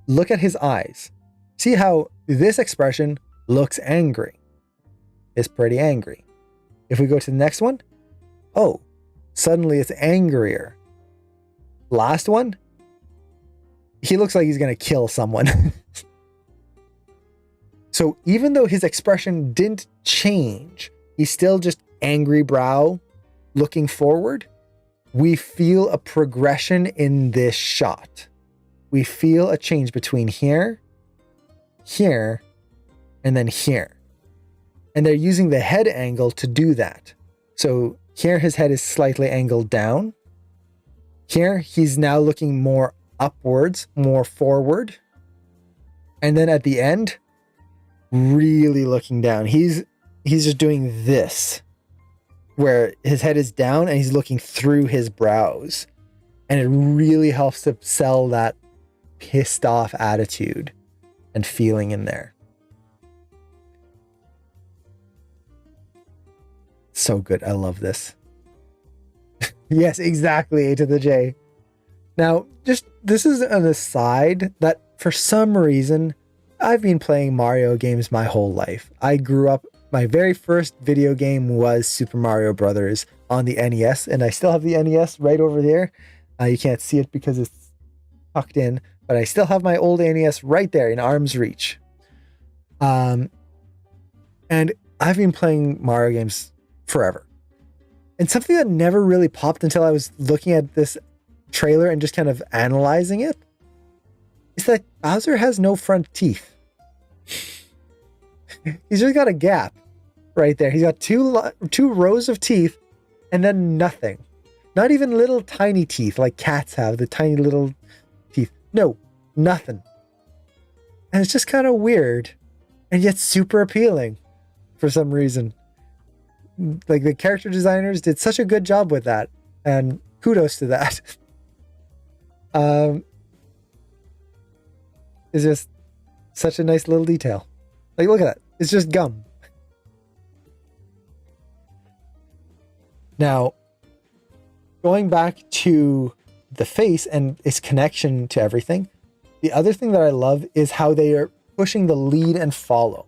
look at his eyes. See how this expression looks angry. It's pretty angry. If we go to the next one, oh, suddenly it's angrier. Last one, he looks like he's going to kill someone. So even though his expression didn't change, he's still just angry brow looking forward. We feel a progression in this shot. we feel a change between here, here, and then here. And they're using the head angle to do that. So here his head is slightly angled down. Here he's now looking more upwards, more forward. And then at the end, really looking down. He's just doing this, where his head is down and he's looking through his brows. And it really helps to sell that pissed off attitude and feeling in there. So good. I love this. Yes, exactly. A to the J. Now, just this is an aside that for some reason, I've been playing Mario games my whole life. I grew up, my very first video game was Super Mario Brothers on the NES, and I still have the NES right over there. You can't see it because it's tucked in, but I still have my old NES right there in arm's reach. And I've been playing Mario games forever. And something that never really popped until I was looking at this trailer and just kind of analyzing it is that Bowser has no front teeth. He's just got a gap right there. He's got two rows of teeth and then nothing. Not even little tiny teeth like cats have, the tiny little teeth. No, nothing. And it's just kind of weird and yet super appealing for some reason. Like the character designers did such a good job with that, and kudos to that. It's just such a nice little detail. Like, look at that. It's just gum. Now, going back to the face and its connection to everything, the other thing that I love is how they are pushing the lead and follow.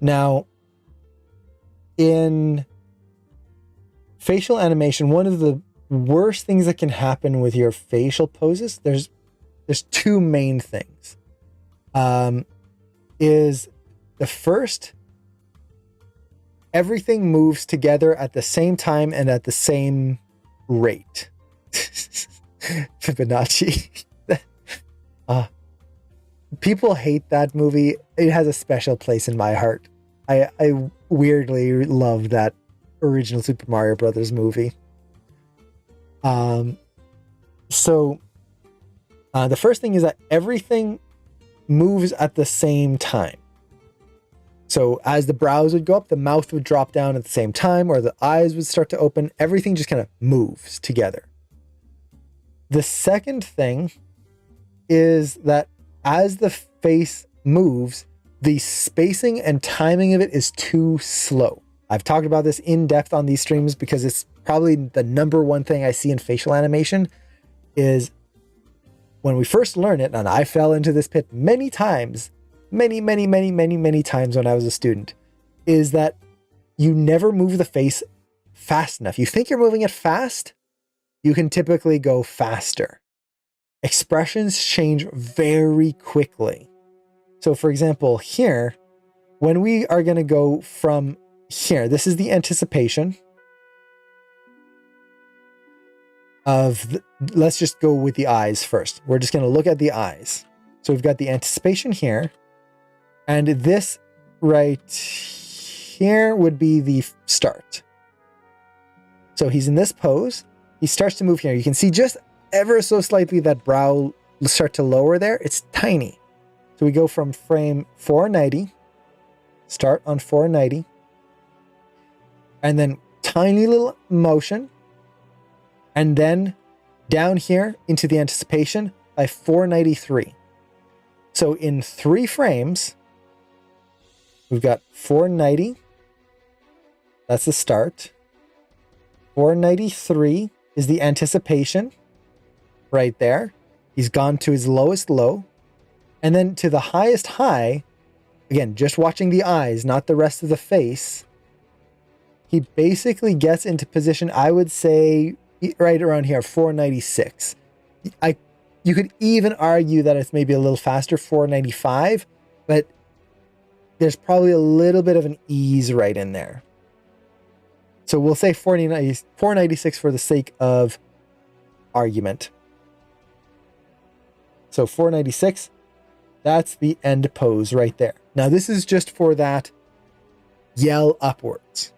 Now, in facial animation, one of the worst things that can happen with your facial poses, there's two main things. Is the first, everything moves together at the same time and at the same rate. Fibonacci. People hate that movie. It has a special place in my heart. I weirdly love that original Super Mario Brothers movie. So the first thing is that everything moves at the same time. So as the brows would go up, the mouth would drop down at the same time, or the eyes would start to open. Everything just kind of moves together. The second thing is that as the face moves, the spacing and timing of it is too slow. I've talked about this in depth on these streams because it's probably the number one thing I see in facial animation is when we first learn it, and I fell into this pit many times, many times when I was a student, is that you never move the face fast enough. You think you're moving it fast, you can typically go faster. Expressions change very quickly. So for example, here, when we are going to go from here, this is the anticipation of, let's just go with the eyes first. We're just going to look at the eyes. So we've got the anticipation here, and this right here would be the start. So he's in this pose. He starts to move here. You can see just ever so slightly that brow start to lower there. It's tiny. So we go from frame 490, start on 490, and then tiny little motion, and then down here into the anticipation by 493. So in 3 frames, we've got 490. That's the start. 493 is the anticipation right there. He's gone to his lowest low. And then to the highest high, again, just watching the eyes, not the rest of the face, he basically gets into position, I would say, right around here, 496. You could even argue that it's maybe a little faster, 495, but there's probably a little bit of an ease right in there. So we'll say 496 for the sake of argument. So 496, that's the end pose right there. Now this is just for that yell upwards.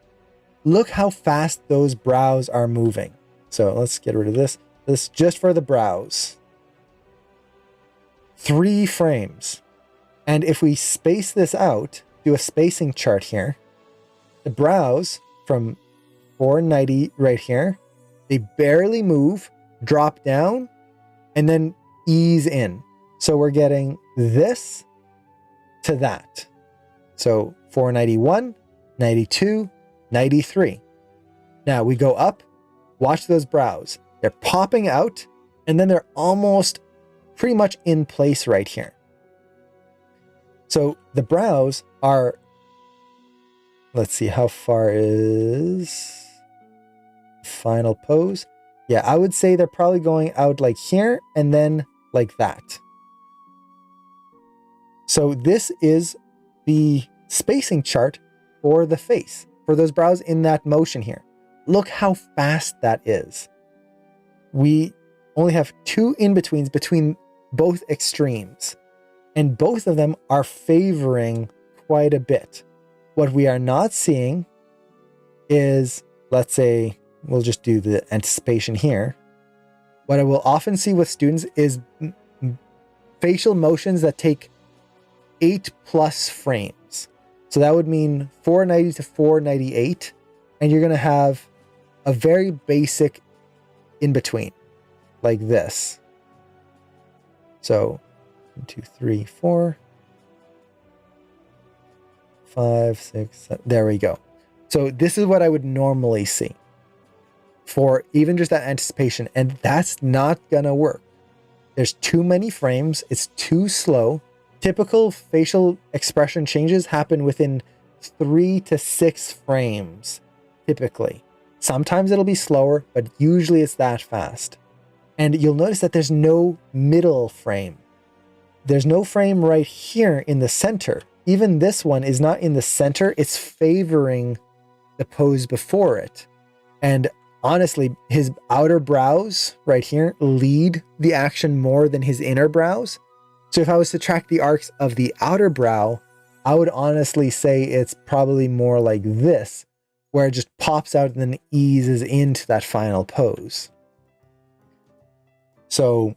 Look how fast those brows are moving. So let's get rid of this. This is just for the brows. 3 frames. And if we space this out, do a spacing chart here, the brows from 490 right here, they barely move, drop down, and then ease in. So we're getting this to that. So 491, 92, 93. Now we go up, watch those brows. They're popping out, and then they're almost pretty much in place right here. So the brows are, let's see, how far is final pose? Yeah, I would say they're probably going out like here and then like that. So this is the spacing chart for the face, for those brows in that motion here. Look how fast that is. We only have 2 in-betweens between both extremes, and both of them are favoring quite a bit. What we are not seeing is, let's say, we'll just do the anticipation here. What I will often see with students is facial motions that take 8+ frames. So that would mean 490 to 498, and you're going to have a very basic in between, like this. So 1, 2, 3, 4, 5, 6, 7. There we go. So this is what I would normally see for even just that anticipation, and that's not gonna work. There's too many frames. It's too slow. Typical facial expression changes happen within 3 to 6 frames, typically. Sometimes it'll be slower, but usually it's that fast. And you'll notice that there's no middle frame. There's no frame right here in the center. Even this one is not in the center. It's favoring the pose before it. And honestly, his outer brows right here lead the action more than his inner brows. So if I was to track the arcs of the outer brow, I would honestly say it's probably more like this, where it just pops out and then eases into that final pose. So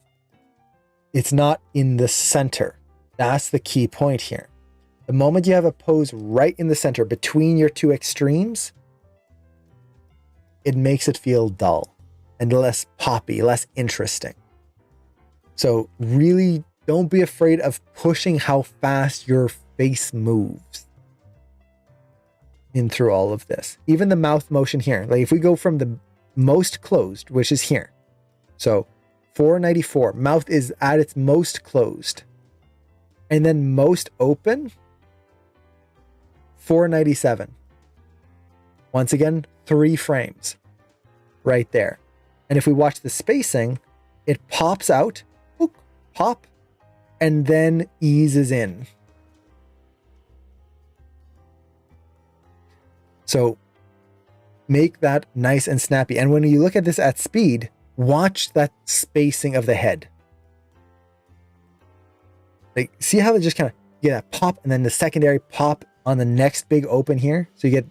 it's not in the center. That's the key point here. The moment you have a pose right in the center between your 2 extremes, it makes it feel dull and less poppy, less interesting. So really don't be afraid of pushing how fast your face moves in through all of this. Even the mouth motion here. Like if we go from the most closed, which is here. So 494, mouth is at its most closed. And then most open, 497. Once again, 3 frames right there. And if we watch the spacing, it pops out, pop, and then eases in. So make that nice and snappy. And when you look at this at speed, watch that spacing of the head. Like, see how they just kind of get that pop and then the secondary pop on the next big open here? So you get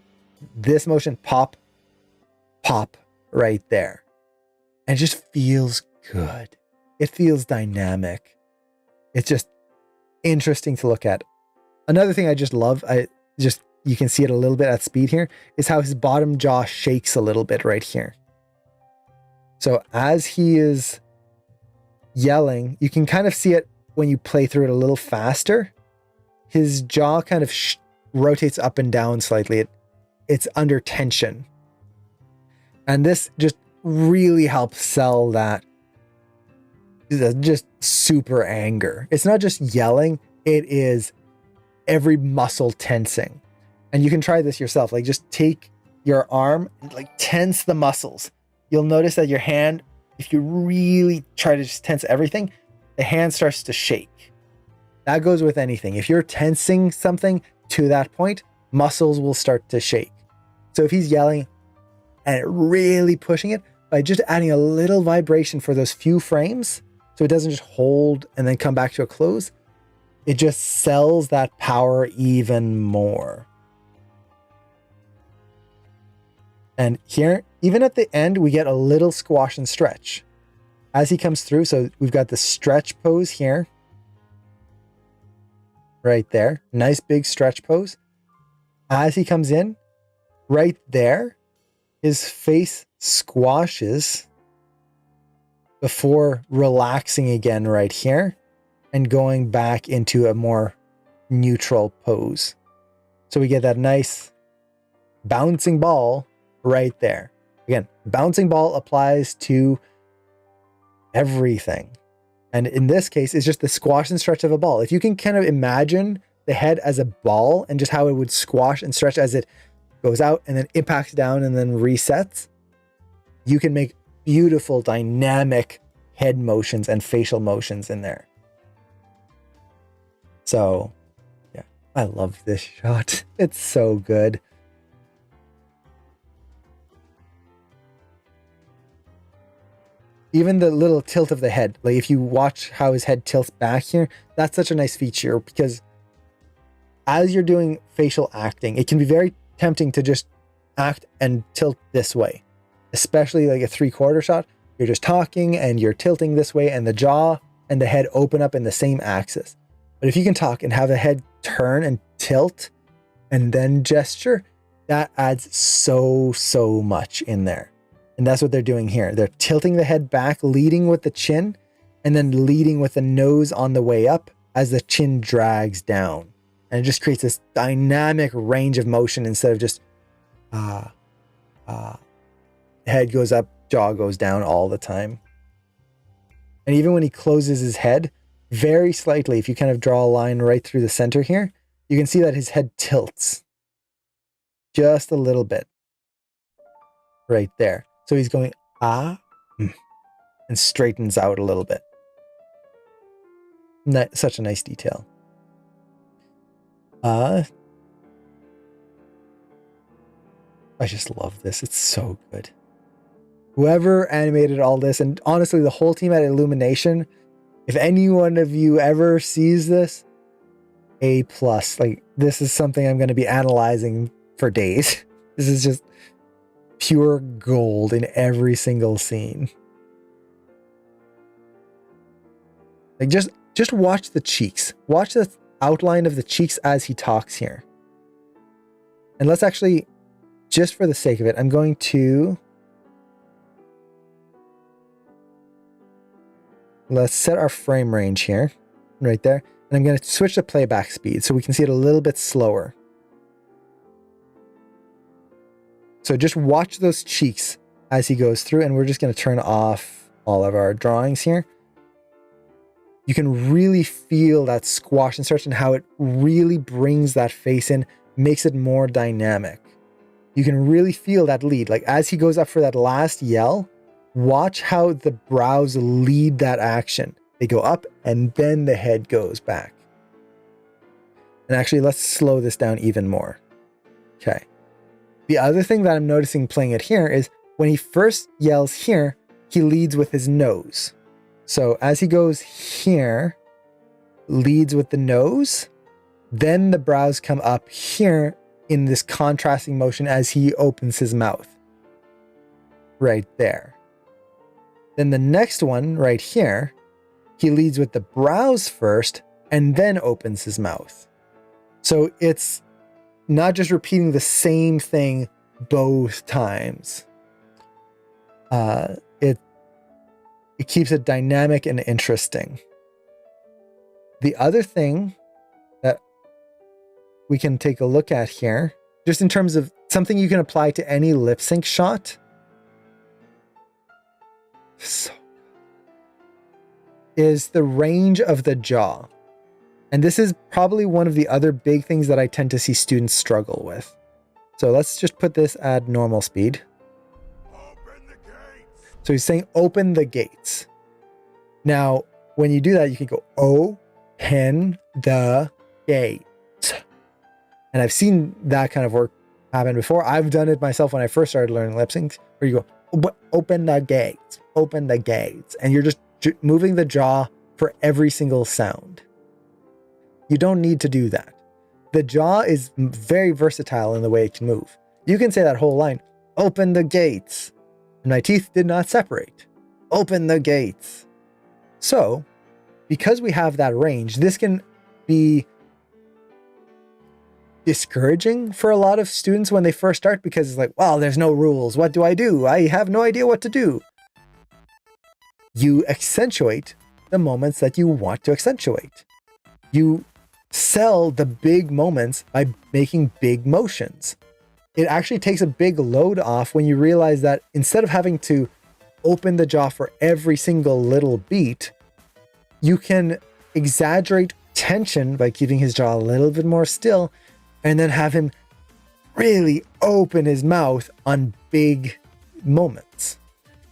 this motion, pop, pop right there. And it just feels good. It feels dynamic. It's just interesting to look at. Another thing I just love, you can see it a little bit at speed here, is how his bottom jaw shakes a little bit right here. So as he is yelling, you can kind of see it when you play through it a little faster. His jaw kind of rotates up and down slightly. It's under tension. And this just really helps sell that just super anger. It's not just yelling, it is every muscle tensing. And you can try this yourself. Like just take your arm and like tense the muscles. You'll notice that your hand, if you really try to just tense everything, the hand starts to shake. That goes with anything. If you're tensing something to that point, muscles will start to shake. So if he's yelling and really pushing it, by just adding a little vibration for those few frames, So it doesn't just hold and then come back to a close. It just sells that power even more. And here, even at the end, we get a little squash and stretch as he comes through. So we've got the stretch pose here, right there. Nice big stretch pose. As he comes in, right there, his face squashes before relaxing again right here and going back into a more neutral pose. So we get that nice bouncing ball right there. Again, bouncing ball applies to everything. And in this case, it's just the squash and stretch of a ball. If you can kind of imagine the head as a ball and just how it would squash and stretch as it goes out and then impacts down and then resets, you can make beautiful dynamic head motions and facial motions in there. So yeah, I love this shot. It's so good. Even the little tilt of the head, like if you watch how his head tilts back here, that's such a nice feature, because as you're doing facial acting, it can be very tempting to just act and tilt this way, especially like a 3/4 shot. You're just talking and you're tilting this way, and the jaw and the head open up in the same axis. But if you can talk and have the head turn and tilt and then gesture, that adds so much in there. And that's what they're doing here. They're tilting the head back, leading with the chin, and then leading with the nose on the way up as the chin drags down. And it just creates this dynamic range of motion instead of just head goes up, jaw goes down all the time. And even when he closes his head, very slightly, if you kind of draw a line right through the center here, you can see that his head tilts just a little bit right there. So he's going and straightens out a little bit. Such a nice detail. I just love this. It's so good. Whoever animated all this, and honestly, the whole team at Illumination, if any one of you ever sees this, A+. Like, this is something I'm going to be analyzing for days. This is just pure gold in every single scene. Like, just watch the cheeks. Watch the outline of the cheeks as he talks here. And let's actually, just for the sake of it, I'm going to... Let's set our frame range here, right there. And I'm going to switch the playback speed so we can see it a little bit slower. So just watch those cheeks as he goes through, and we're just going to turn off all of our drawings here. You can really feel that squash and stretch and how it really brings that face in, makes it more dynamic. You can really feel that lead. Like as he goes up for that last yell, watch how the brows lead that action. They go up and then the head goes back. And actually, let's slow this down even more. Okay. The other thing that I'm noticing playing it here is when he first yells here, he leads with his nose. So as he goes here, leads with the nose, then the brows come up here in this contrasting motion as he opens his mouth. Right there. Then the next one right here, he leads with the brows first and then opens his mouth. So it's not just repeating the same thing both times. It keeps it dynamic and interesting. The other thing that we can take a look at here, just in terms of something you can apply to any lip sync shot, is the range of the jaw. And this is probably one of the other big things that I tend to see students struggle with. So let's just put this at normal speed. Open the gates. So he's saying open the gates. Now, when you do that, you can go open the gates. And I've seen that kind of work happen before. I've done it myself when I first started learning lip syncs, where you go open the gates, and you're just moving the jaw for every single sound. You don't need to do that. The jaw is very versatile in the way it can move. You can say that whole line, open the gates. And my teeth did not separate. Open the gates. So, because we have that range, this can be discouraging for a lot of students when they first start because it's like, well, there's no rules. What do? I have no idea what to do. You accentuate the moments that you want to accentuate. You sell the big moments by making big motions. It actually takes a big load off when you realize that instead of having to open the jaw for every single little beat, you can exaggerate tension by keeping his jaw a little bit more still and then have him really open his mouth on big moments.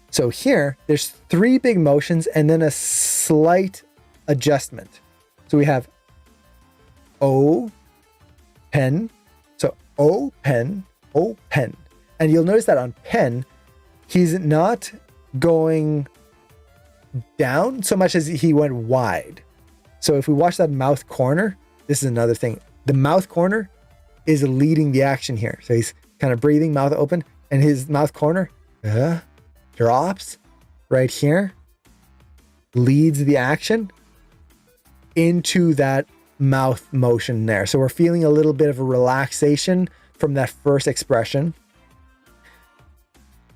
So here, there's 3 big motions and then a slight adjustment. So we have O, pen. So O, pen, O, pen. And you'll notice that on pen, he's not going down so much as he went wide. So if we watch that mouth corner, this is another thing. The mouth corner is leading the action here. So he's kind of breathing, mouth open, and his mouth corner drops right here, leads the action into that mouth motion there. So we're feeling a little bit of a relaxation from that first expression.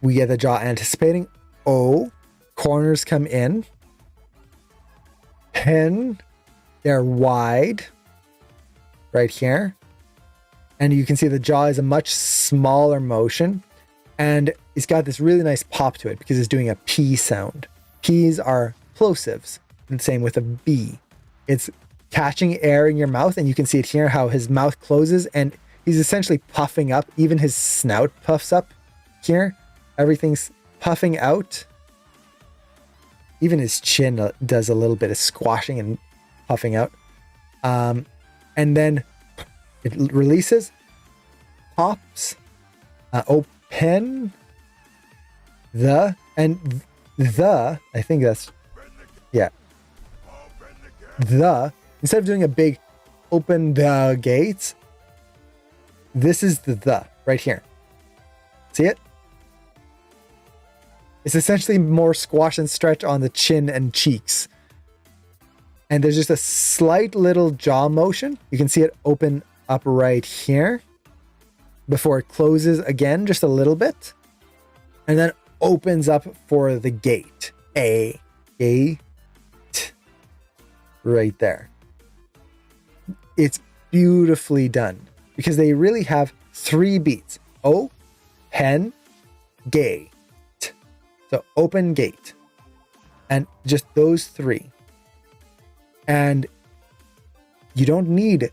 We get the jaw anticipating. O, corners come in. Pen, they're wide right here. And you can see the jaw is a much smaller motion. And it's got this really nice pop to it because it's doing a P sound. P's are plosives, and same with a B. It's catching air in your mouth, and you can see it here how his mouth closes and he's essentially puffing up. Even his snout puffs up here. Everything's puffing out. Even his chin does a little bit of squashing and puffing out. And then it releases, pops, open, I think that's, yeah. Instead of doing a big open the gates, this is the right here. See it? It's essentially more squash and stretch on the chin and cheeks. And there's just a slight little jaw motion. You can see it open up right here before it closes again just a little bit. And then opens up for the gate. Gate. Right there. It's beautifully done because they really have 3 beats. O, pen, gate. So open gate. And just those 3. And you don't need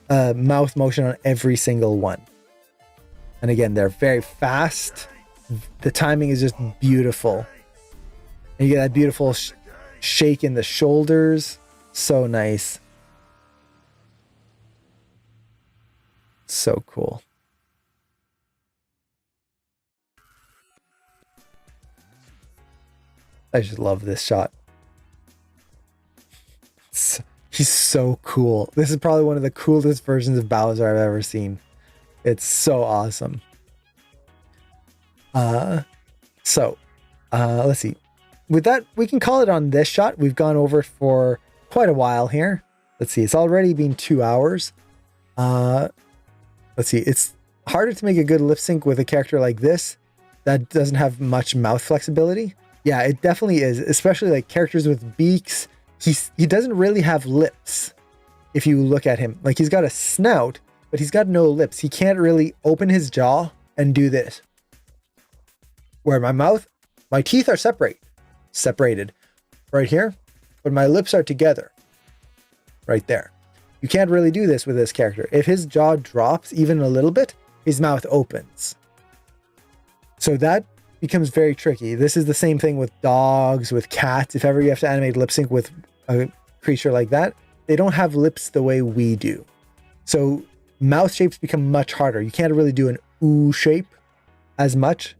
a mouth motion on every single one. And again, they're very fast. The timing is just beautiful. And you get that beautiful shake in the shoulders. So nice. So cool. I just love this shot. He's so cool. This is probably one of the coolest versions of Bowser I've ever seen. It's so awesome. Let's see. With that, we can call it on this shot. We've gone over for quite a while here. Let's see. It's already been 2 hours. Let's see. It's harder to make a good lip sync with a character like this that doesn't have much mouth flexibility. Yeah, it definitely is. Especially like characters with beaks. He doesn't really have lips. If you look at him, like he's got a snout, but he's got no lips. He can't really open his jaw and do this. Where my teeth are separated right here, but my lips are together right there. You can't really do this with this character. If his jaw drops even a little bit, his mouth opens. So that becomes very tricky. This is the same thing with dogs, with cats. If ever you have to animate lip sync with a creature like that, they don't have lips the way we do. So mouth shapes become much harder. You can't really do an ooh shape as much.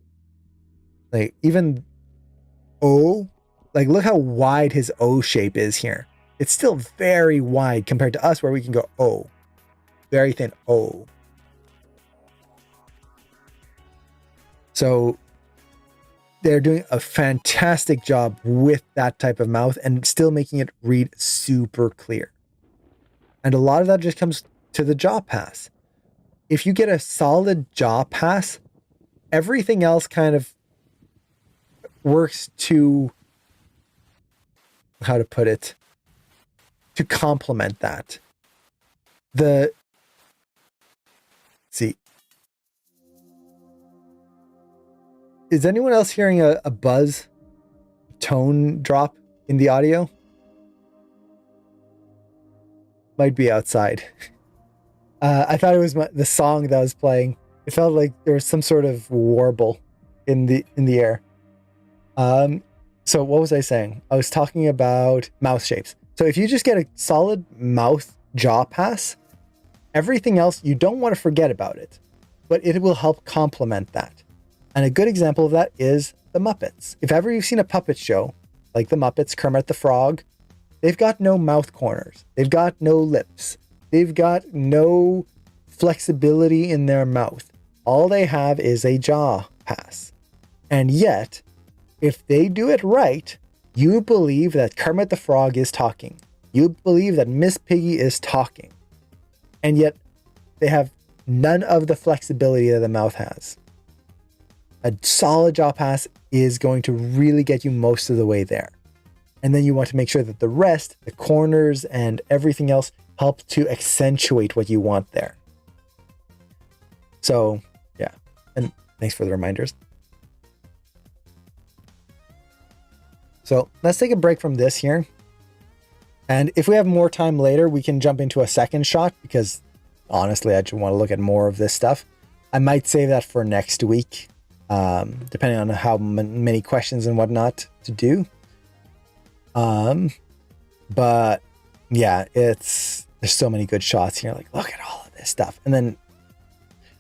Like even O, Like, look how wide his O shape is here. It's still very wide compared to us where we can go O. Very thin O. So they're doing a fantastic job with that type of mouth and still making it read super clear. And a lot of that just comes to the jaw pass. If you get a solid jaw pass, everything else kind of works to, how to put it, to complement that. Let's see. Is anyone else hearing a buzz tone drop in the audio? Might be outside. I thought it was the song that was playing. It felt like there was some sort of warble in the air. So what was I saying? I was talking about mouth shapes. So if you just get a solid mouth jaw pass, everything else, you don't want to forget about it, but it will help complement that. And a good example of that is the Muppets. If ever you've seen a puppet show, like the Muppets, Kermit the Frog, they've got no mouth corners. They've got no lips. They've got no flexibility in their mouth. All they have is a jaw pass. And yet, if they do it right, you believe that Kermit the Frog is talking. You believe that Miss Piggy is talking. And yet, they have none of the flexibility that the mouth has. A solid jaw pass is going to really get you most of the way there. And then you want to make sure that the rest, the corners and everything else, help to accentuate what you want there. So, yeah. And thanks for the reminders. So let's take a break from this here. And if we have more time later, we can jump into a second shot because honestly, I just want to look at more of this stuff. I might save that for next week, depending on how many questions and whatnot to do. But yeah, there's so many good shots here. Like, look at all of this stuff. And then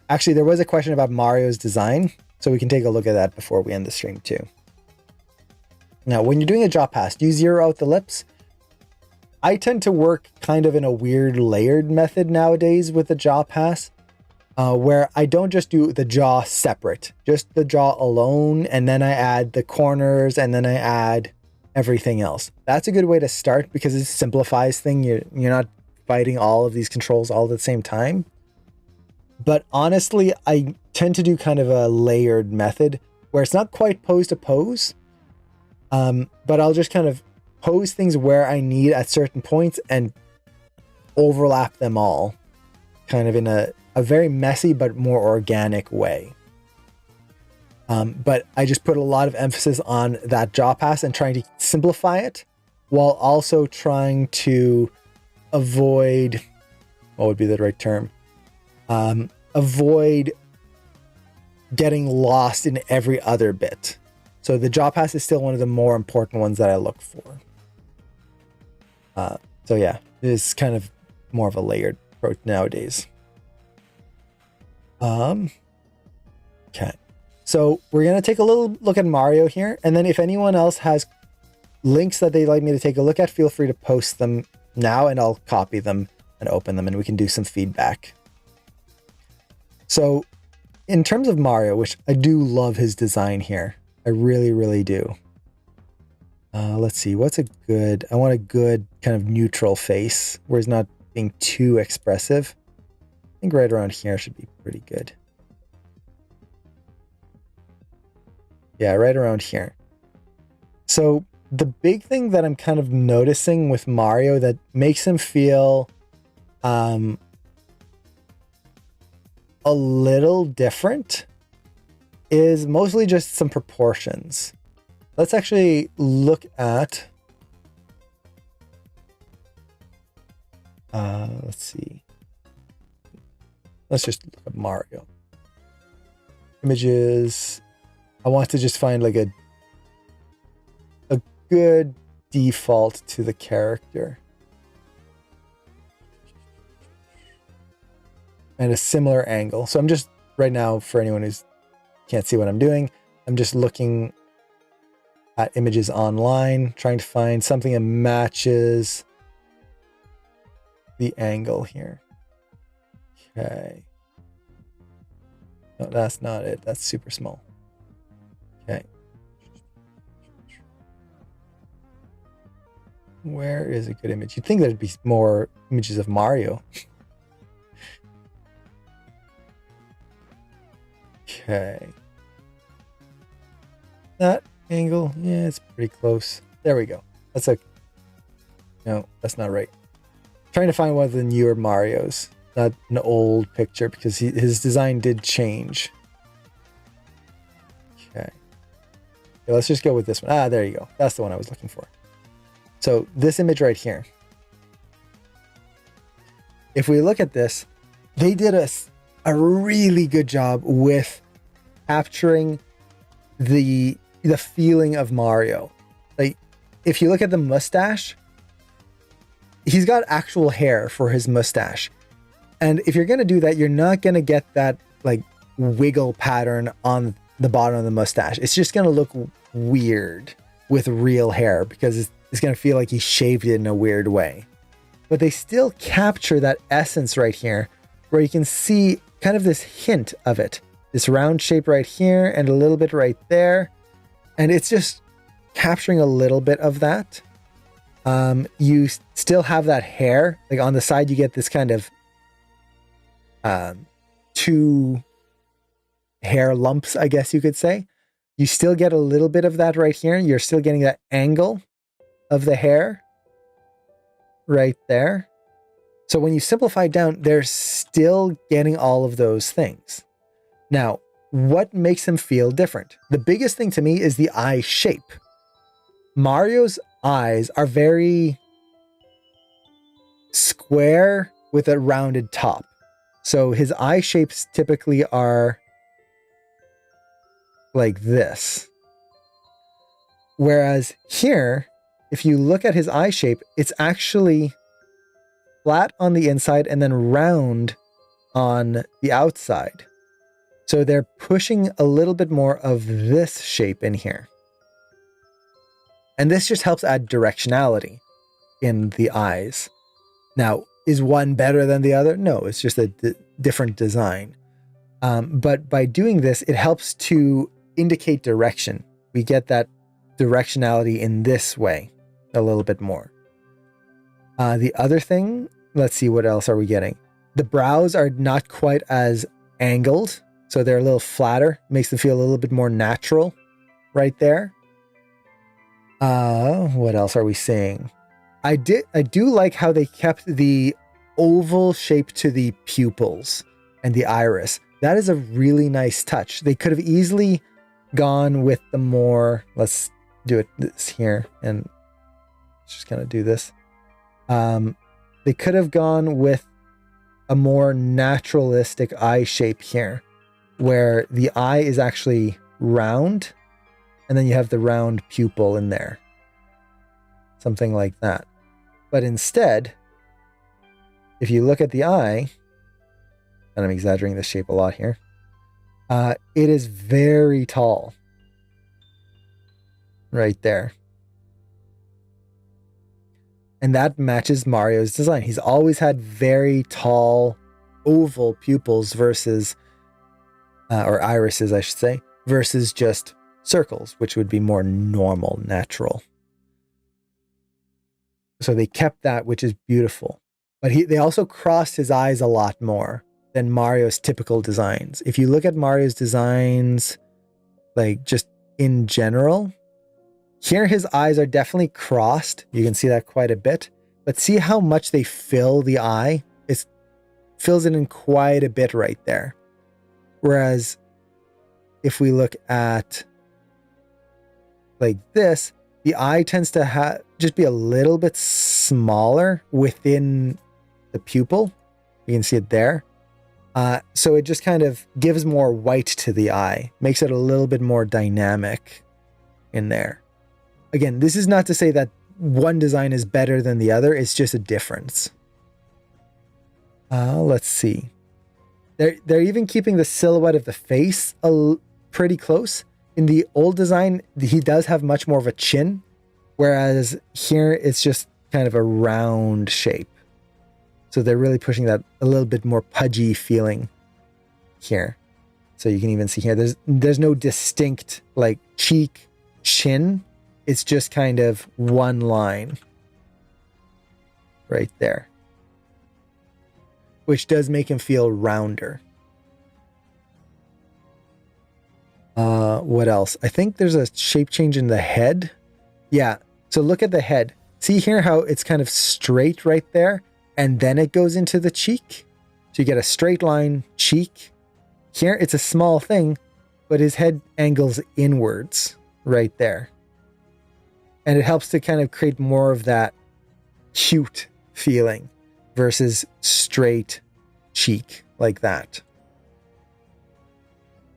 actually there was a question about Mario's design. So we can take a look at that before we end the stream too. Now, when you're doing a jaw pass, do you zero out the lips? I tend to work kind of in a weird layered method nowadays with the jaw pass, where I don't just do the jaw separate, just the jaw alone, and then I add the corners, and then I add everything else. That's a good way to start because it simplifies things. You're not fighting all of these controls all at the same time. But honestly, I tend to do kind of a layered method where it's not quite pose to pose, but I'll just kind of pose things where I need at certain points and overlap them all kind of in a very messy but more organic way. But I just put a lot of emphasis on that jaw pass and trying to simplify it while also trying to avoid, what would be the right term? Avoid getting lost in every other bit. So the jaw pass is still one of the more important ones that I look for. So yeah, it is kind of more of a layered approach nowadays. Okay. So we're going to take a little look at Mario here. And then if anyone else has links that they'd like me to take a look at, feel free to post them now and I'll copy them and open them and we can do some feedback. So in terms of Mario, which I do love his design here. I really, really do. Let's see, I want a good kind of neutral face where it's not being too expressive. I think right around here should be pretty good. Yeah, right around here. So the big thing that I'm kind of noticing with Mario that makes him feel a little different is mostly just some proportions. Let's actually look at, let's see. Let's just look at Mario. Images. I want to just find like a good default to the character. And a similar angle. So I'm just, right now, for anyone who's can't see what I'm doing, I'm just looking at images online, trying to find something that matches the angle here. Okay. No, that's not it. That's super small. Okay. Where is a good image? You'd think there'd be more images of Mario. Okay. That angle, yeah, it's pretty close. There we go. That's like, no, that's not right. Trying to find one of the newer Marios, not an old picture, because his design did change. Okay. Let's just go with this one. Ah, there you go. That's the one I was looking for. So this image right here. If we look at this, they did a really good job with capturing the feeling of Mario. Like, if you look at the mustache, he's got actual hair for his mustache. And if you're going to do that, you're not going to get that like wiggle pattern on the bottom of the mustache. It's just going to look weird with real hair because it's going to feel like he shaved it in a weird way. But they still capture that essence right here, where you can see kind of this hint of it. This round shape right here and a little bit right there. And it's just capturing a little bit of that. You still have that hair. Like on the side, you get this kind of two hair lumps, I guess you could say. You still get a little bit of that right here. You're still getting that angle of the hair right there. So when you simplify it down, they're still getting all of those things. Now, what makes them feel different? The biggest thing to me is the eye shape. Mario's eyes are very square with a rounded top. So his eye shapes typically are like this. Whereas here, if you look at his eye shape, it's actually flat on the inside and then round on the outside. So they're pushing a little bit more of this shape in here. And this just helps add directionality in the eyes. Now, is one better than the other? No, it's just a different design. But by doing this, it helps to indicate direction. We get that directionality in this way a little bit more. The other thing, let's see, what else are we getting? The brows are not quite as angled, so they're a little flatter. Makes them feel a little bit more natural right there. What else are we seeing? I do like how they kept the oval shape to the pupils and the iris. That is a really nice touch. They could have easily gone with the more, let's do it this here and just gonna do this. They could have gone with a more naturalistic eye shape here, where the eye is actually round and then you have the round pupil in there. Something like that. But instead, if you look at the eye, and I'm exaggerating the shape a lot here, it is very tall. Right there. And that matches Mario's design. He's always had very tall oval pupils versus, or irises, I should say, versus just circles, which would be more normal, natural. So they kept that, which is beautiful. But they also crossed his eyes a lot more than Mario's typical designs. If you look at Mario's designs, like just in general, here his eyes are definitely crossed. You can see that quite a bit. But see how much they fill the eye? It fills it in quite a bit right there. Whereas if we look at like this, the eye tends to just be a little bit smaller within the pupil. You can see it there. So it just kind of gives more white to the eye, makes it a little bit more dynamic in there. Again, this is not to say that one design is better than the other. It's just a difference. Let's see. They're even keeping the silhouette of the face pretty close. in the old design, he does have much more of a chin, whereas here it's just kind of a round shape. So they're really pushing that a little bit more pudgy feeling here. So you can even see here, there's no distinct like cheek, chin. It's just kind of one line right there, which does make him feel rounder. What else? I think there's a shape change in the head. Yeah. So look at the head. See here how it's kind of straight right there, and then it goes into the cheek. So you get a straight line cheek. Here it's a small thing, but his head angles inwards right there. And it helps to kind of create more of that cute feeling versus straight cheek like that.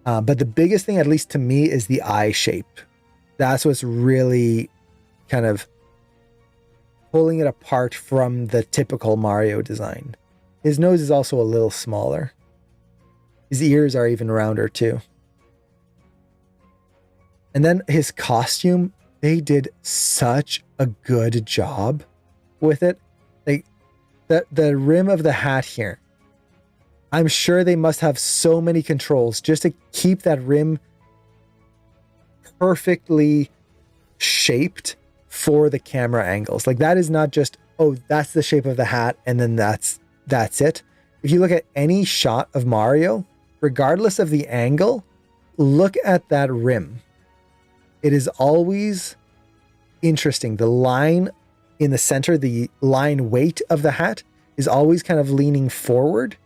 But the biggest thing, at least to me, is the eye shape. That's what's really kind of pulling it apart from the typical Mario design. His nose is also a little smaller. His ears are even rounder too. And then his costume, they did such a good job with it. Like the rim of the hat here, I'm sure they must have so many controls just to keep that rim perfectly shaped for the camera angles. Like that is not just, oh, that's the shape of the hat and then that's it. If you look at any shot of Mario, regardless of the angle, look at that rim. It is always interesting. The line in the center, the line weight of the hat is always kind of leaning forward,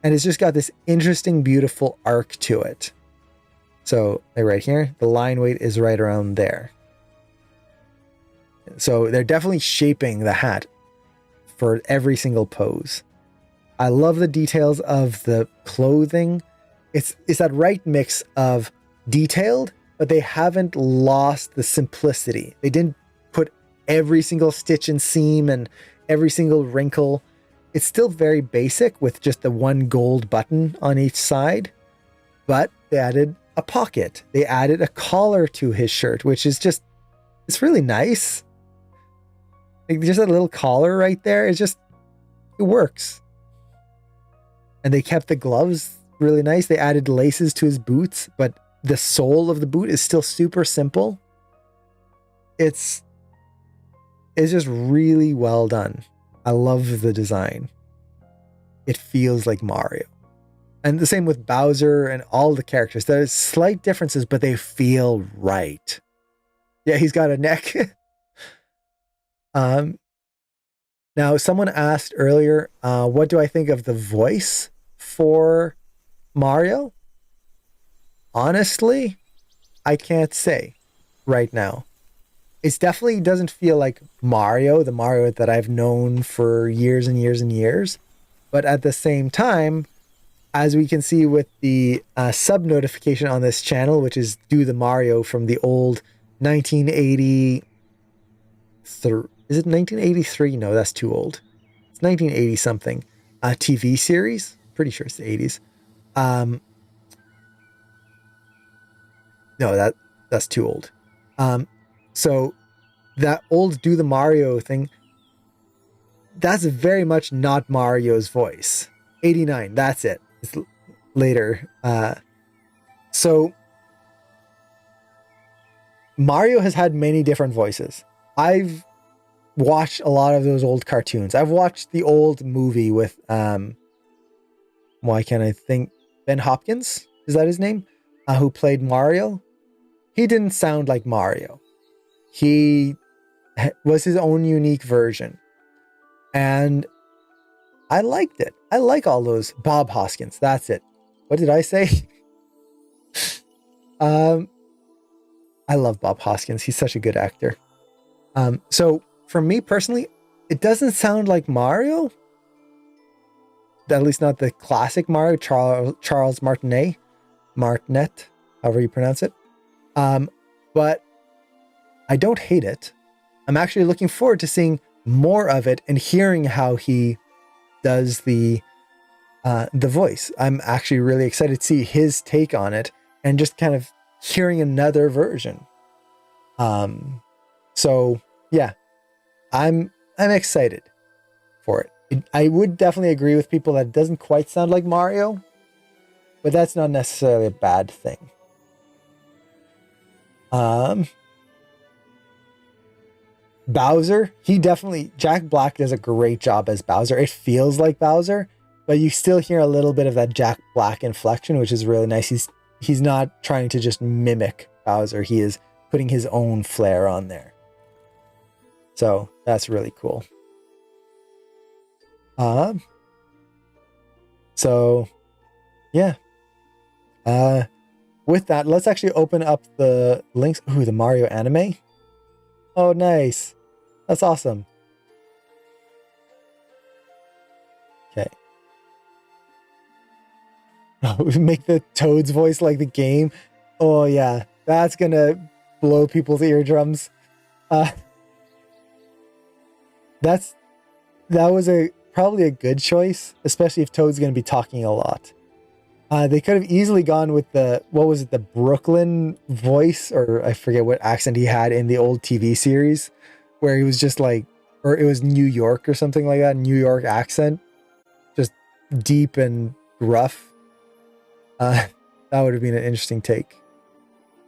and it's just got this interesting, beautiful arc to it. So like right here, the line weight is right around there. So they're definitely shaping the hat for every single pose. I love the details of the clothing. It's that right mix of detailed, but they haven't lost the simplicity. They didn't put every single stitch and seam and every single wrinkle. It's still very basic with just the one gold button on each side, but they added a pocket. They added a collar to his shirt, which is just, it's really nice. Like just that little collar right there. It works. And they kept the gloves really nice. They added laces to his boots, but the sole of the boot is still super simple. It's just really well done. I love the design. It feels like Mario. And the same with Bowser and all the characters. There's slight differences, but they feel right. Yeah, he's got a neck. Now, someone asked earlier, what do I think of the voice for Mario? Honestly, I can't say right now. It definitely doesn't feel like Mario, the Mario that I've known for years and years and years. But at the same time, as we can see with the sub notification on this channel, which is Do the Mario from the old 1980... Is it 1983? No, that's too old. It's 1980 something. TV series. Pretty sure it's the 80s. No, that's too old. So that old Do the Mario thing, that's very much not Mario's voice. 89, that's it. It's later. So Mario has had many different voices. I've watched a lot of those old cartoons. I've watched the old movie with, why can't I think? Ben Hopkins? Is that his name? Who played Mario? He didn't sound like Mario. He was his own unique version. And I liked it. I like all those. Bob Hoskins. That's it. What did I say? I love Bob Hoskins. He's such a good actor. So for me personally, it doesn't sound like Mario. At least not the classic Mario, Charles Martinet, however you pronounce it. But I don't hate it. I'm actually looking forward to seeing more of it and hearing how he does the voice. I'm actually really excited to see his take on it and just kind of hearing another version. So yeah, I'm excited for it. I would definitely agree with people that it doesn't quite sound like Mario, but that's not necessarily a bad thing. Bowser, Jack Black does a great job as Bowser. It feels like Bowser, but you still hear a little bit of that Jack Black inflection, which is really nice. He's not trying to just mimic Bowser. He is putting his own flair on there. So that's really cool. So yeah. With that, let's actually open up the links. Ooh, the Mario anime. Oh, nice. That's awesome. Okay. Oh, make the Toad's voice like the game. Oh yeah, that's gonna blow people's eardrums. That was probably a good choice, especially if Toad's gonna be talking a lot. They could have easily gone with the Brooklyn voice, or I forget what accent he had in the old TV series, where he was just like, or it was New York or something like that, New York accent, just deep and gruff. That would have been an interesting take.